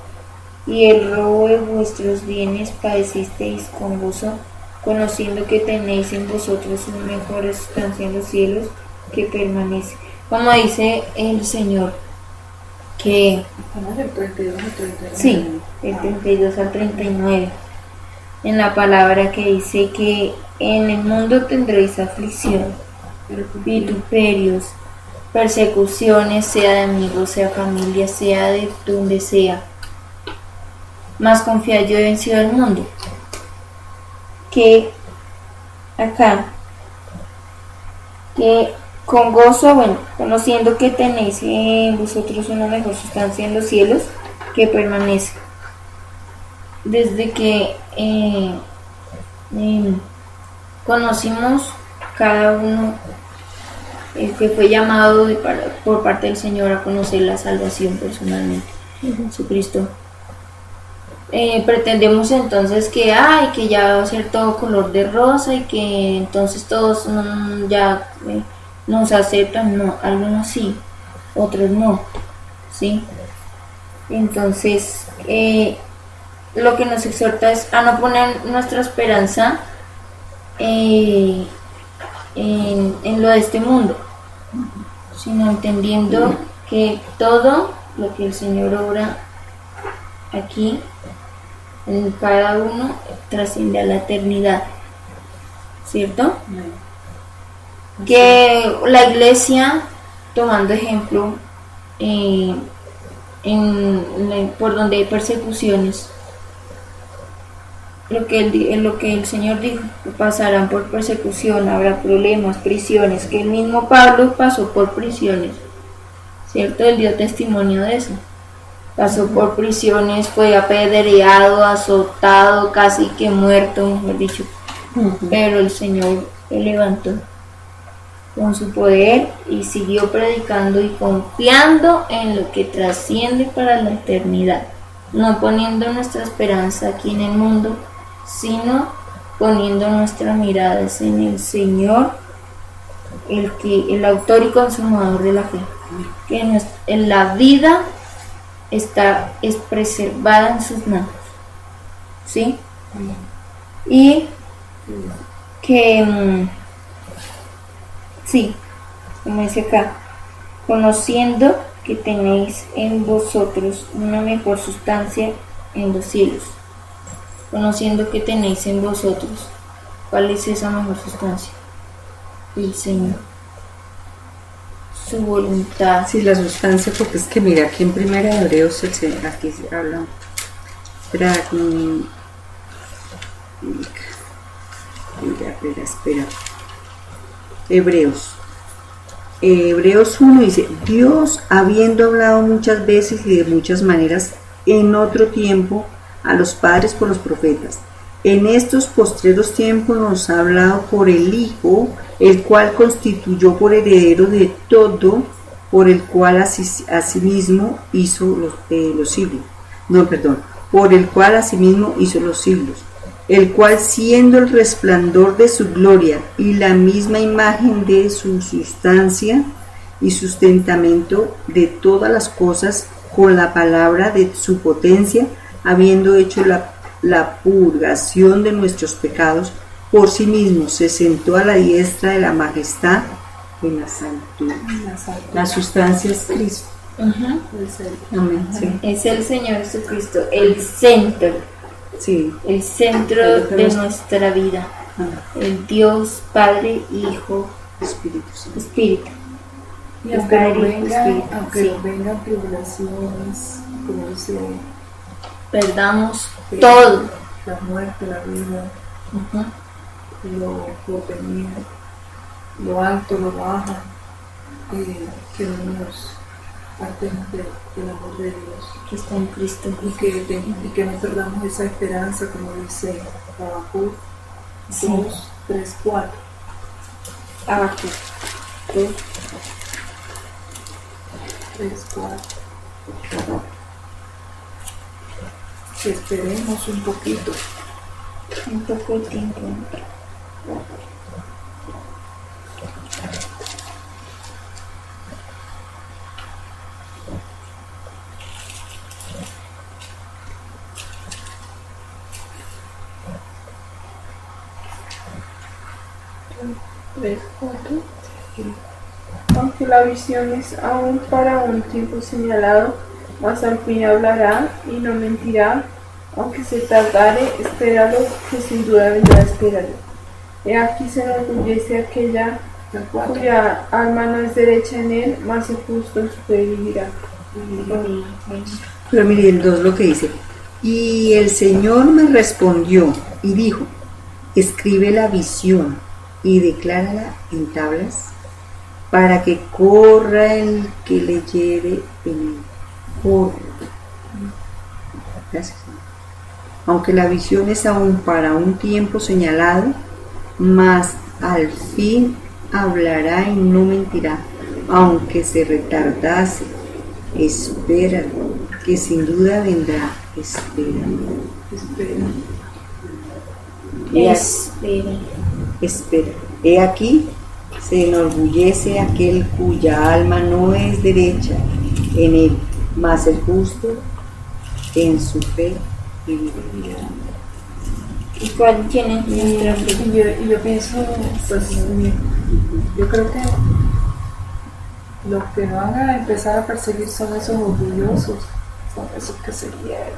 y el robo de vuestros bienes padecisteis con gozo, conociendo que tenéis en vosotros una mejor sustancia en los cielos que permanece. Como dice el Señor, que Del 32 al 39. sí, del 32 al 39, en la palabra que dice que en el mundo tendréis aflicción, vituperios, persecuciones, sea de amigos, sea familia, sea de donde sea. Más confiad, yo he vencido al mundo. Que acá, que con gozo, conociendo que tenéis en vosotros una mejor sustancia en los cielos que permanece. Desde que conocimos cada uno, el que fue llamado por parte del Señor a conocer la salvación personalmente, Jesucristo. Pretendemos entonces que ya va a ser todo color de rosa y que entonces todos ya nos aceptan. No, algunos sí, otros no, ¿sí? Entonces lo que nos exhorta es a no poner nuestra esperanza en lo de este mundo, sino entendiendo que todo lo que el Señor obra aquí en cada uno trasciende a la eternidad, ¿cierto? Que la iglesia, tomando ejemplo por donde hay persecuciones, lo que el Señor dijo, que pasarán por persecución, habrá problemas, prisiones, que el mismo Pablo pasó por prisiones, ¿cierto? Él dio testimonio de eso. Pasó por prisiones, fue apedreado, azotado, casi que muerto, mejor dicho. Pero el Señor le levantó con su poder y siguió predicando y confiando en lo que trasciende para la eternidad, no poniendo nuestra esperanza aquí en el mundo, sino poniendo nuestras miradas en el Señor, el autor y consumador de la fe, que en la vida es preservada en sus manos, ¿sí? Y que sí, como dice acá, conociendo que tenéis en vosotros una mejor sustancia en los cielos, conociendo que tenéis en vosotros, ¿cuál es esa mejor sustancia? El Señor, su voluntad. Sí, la sustancia, porque es que mira, aquí en Primera de Hebreos, aquí se habla, espera. Hebreos 1 dice: Dios, habiendo hablado muchas veces y de muchas maneras en otro tiempo a los padres por los profetas, en estos postreros tiempos nos ha hablado por el Hijo, el cual constituyó por heredero de todo, por el cual asimismo hizo los siglos. Por el cual asimismo hizo los siglos, el cual, siendo el resplandor de su gloria y la misma imagen de su sustancia y sustentamento de todas las cosas, con la palabra de su potencia, habiendo hecho la purgación de nuestros pecados, por sí mismo se sentó a la diestra de la majestad en las alturas. La sustancia es Cristo. Amén. Sí. Es el Señor Jesucristo, el centro. Sí. El centro de nuestra vida. El Dios, Padre, Hijo, Espíritu. Y aunque nos vengan tribulaciones, como dice, perdamos todo. La muerte, la vida, lo porvenir, lo alto, lo bajo, que no nos partemos del amor de Dios. Que está en Cristo. Y que no perdamos esa esperanza, como dice Habacuc 2, 3, 4. Habacuc 2, 3, 4. Que esperemos un poquito. Un poco de tiempo. Aunque la visión es aún para un tiempo señalado, mas al fin hablará y no mentirá. Aunque se tardare, espéralo, que sin duda vendrá, espéralo. He aquí se enorgullece aquella cuya alma no es derecha en él, mas el justo en su fe vivirá. Pero mire el 2 lo que dice. Y el Señor me respondió y dijo, escribe la visión y declárala en tablas, para que corra el que leyere en él. Corra. Gracias. Aunque la visión es aún para un tiempo señalado, mas al fin hablará y no mentirá. Aunque se retardase, espéralo, que sin duda vendrá. Espéralo. Espera. He aquí, se enorgullece aquel cuya alma no es derecha en él, mas el justo en su fe vivirá. ¿Y quién es nuestra fe? Y yo pienso, pues, yo creo que los que van a empezar a perseguir son esos orgullosos, son esos que se quieren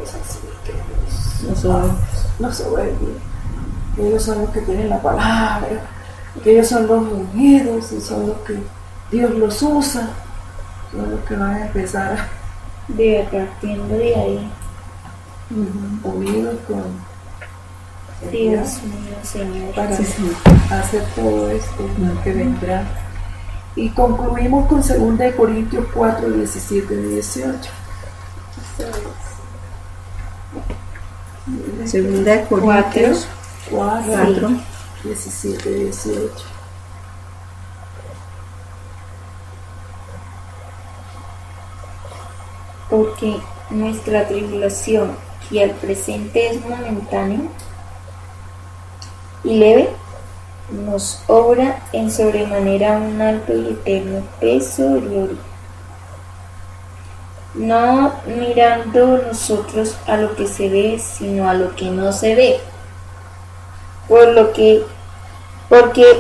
esos así, que no soberbios. Ellos son los que tienen la palabra, que ellos son los ungidos y son los que Dios los usa, son los que van a empezar partiendo de ahí. Unidos con Dios mío, Señor, para hacer todo esto que vendrá. Y concluimos con 2 Corintios 4, 17 y 18. Segunda de Corintios 4, 17 y 18. Porque nuestra tribulación, que al presente es momentánea y leve, nos obra en sobremanera un alto y eterno peso de gloria, no mirando nosotros a lo que se ve, sino a lo que no se ve, porque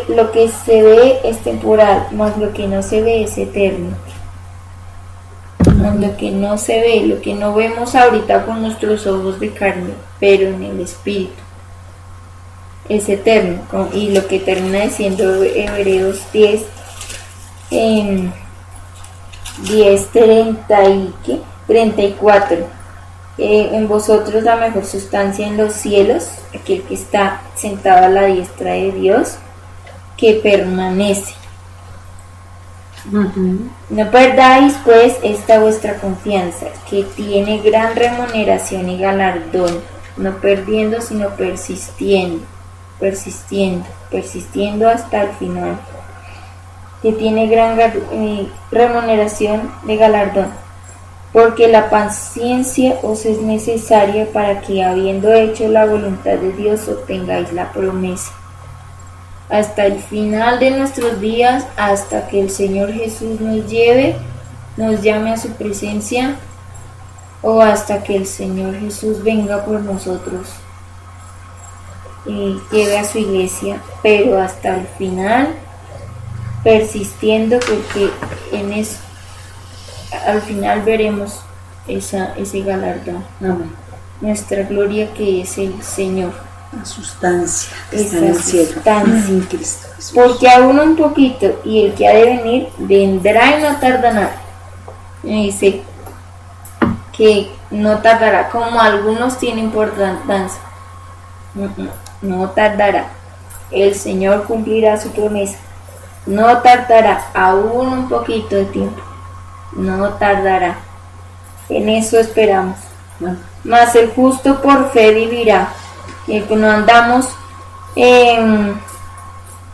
lo que se ve es temporal, mas lo que no se ve es eterno. Lo que no se ve, lo que no vemos ahorita con nuestros ojos de carne, pero en el espíritu, es eterno. Y lo que termina diciendo Hebreos 10, 34. En vosotros la mejor sustancia en los cielos, aquel que está sentado a la diestra de Dios, que permanece. No perdáis pues esta vuestra confianza, que tiene gran remuneración y galardón, no perdiendo sino persistiendo hasta el final, que tiene gran remuneración de galardón, porque la paciencia os es necesaria para que, habiendo hecho la voluntad de Dios, obtengáis la promesa. Hasta el final de nuestros días, hasta que el Señor Jesús nos llame a su presencia, o hasta que el Señor Jesús venga por nosotros. lleve a su iglesia, pero hasta el final, persistiendo, porque al final veremos ese galardón. Amén. Nuestra gloria, que es el Señor. La sustancia que Esa está en el cielo. sustancia. En Cristo Jesús. Porque aún un poquito, y el que ha de venir vendrá y no tardará. Me dice que no tardará, como algunos tienen por tardanza. No tardará. El Señor cumplirá su promesa. No tardará, aún un poquito de tiempo. No tardará. En eso esperamos. Mas el justo por fe vivirá. Y el que no andamos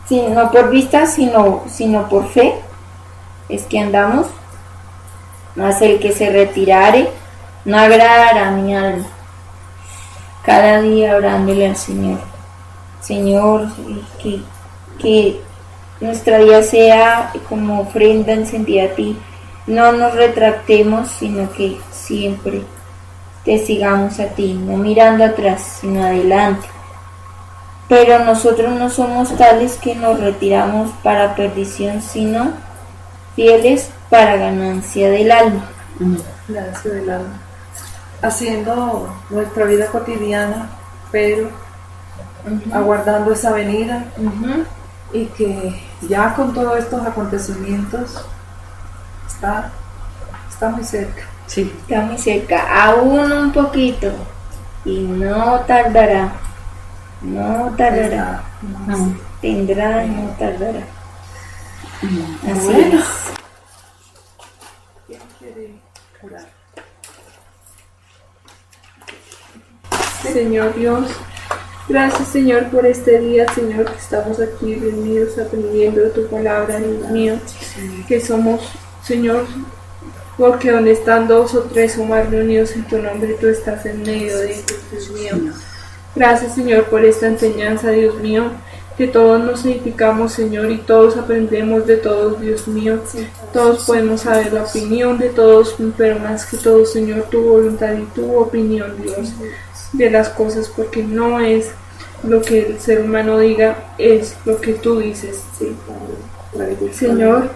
no por vista, sino por fe, es que andamos. Mas el que se retirare no agradará a mi alma. Cada día orándole al Señor. Señor, que nuestra vida sea como ofrenda encendida a ti. No nos retractemos, sino que siempre te sigamos a ti, no mirando atrás, sino adelante. Pero nosotros no somos tales que nos retiramos para perdición, sino fieles para ganancia del alma. Gracias del alma. Haciendo nuestra vida cotidiana, pero aguardando esa venida, y que ya con todos estos acontecimientos está muy cerca. Sí. Está muy cerca, aún un poquito, y no tardará. No tardará. Vendrá y no tardará. Así Bueno. es. ¿Quién quiere orar? Señor Dios, gracias, Señor, por este día, Señor, que estamos aquí reunidos aprendiendo de tu palabra, Dios mío, que somos, Señor, porque donde están 2 o 3 o más reunidos en tu nombre, tú estás en medio de ellos, Dios mío. Gracias, Señor, por esta enseñanza, Dios mío, que todos nos edificamos, Señor, y todos aprendemos de todos, Dios mío. Todos podemos saber la opinión de todos, pero más que todo, Señor, tu voluntad y tu opinión, Dios, de las cosas, porque no es lo que el ser humano diga, es lo que tú dices. Señor,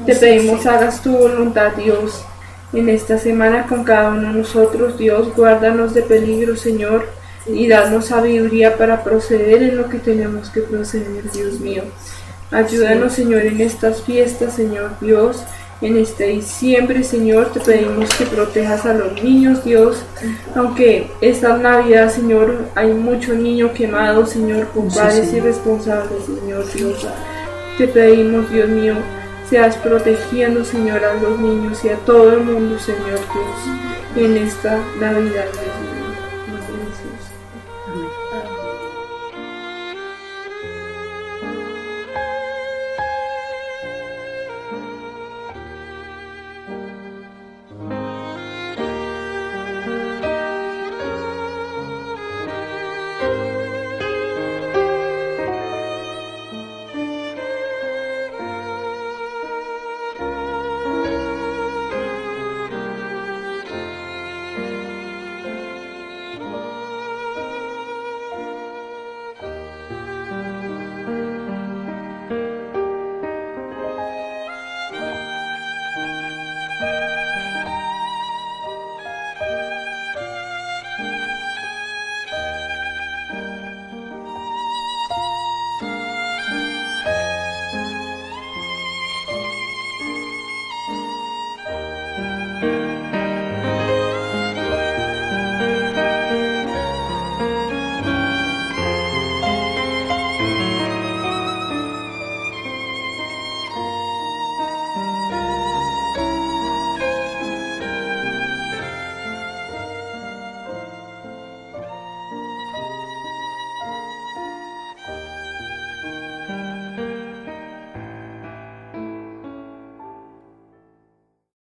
te pedimos hagas tu voluntad, Dios, en esta semana con cada uno de nosotros. Dios, guárdanos de peligro, Señor, y danos sabiduría para proceder en lo que tenemos que proceder, Dios mío. Ayúdanos, Señor, en estas fiestas, Señor Dios, en este diciembre, Señor, te pedimos que protejas a los niños, Dios, aunque esta Navidad, Señor, hay muchos niños quemados, Señor, por padres irresponsables, Señor Dios. Te pedimos, Dios mío, seas protegiendo, Señor, a los niños y a todo el mundo, Señor Dios, en esta Navidad, Dios mío.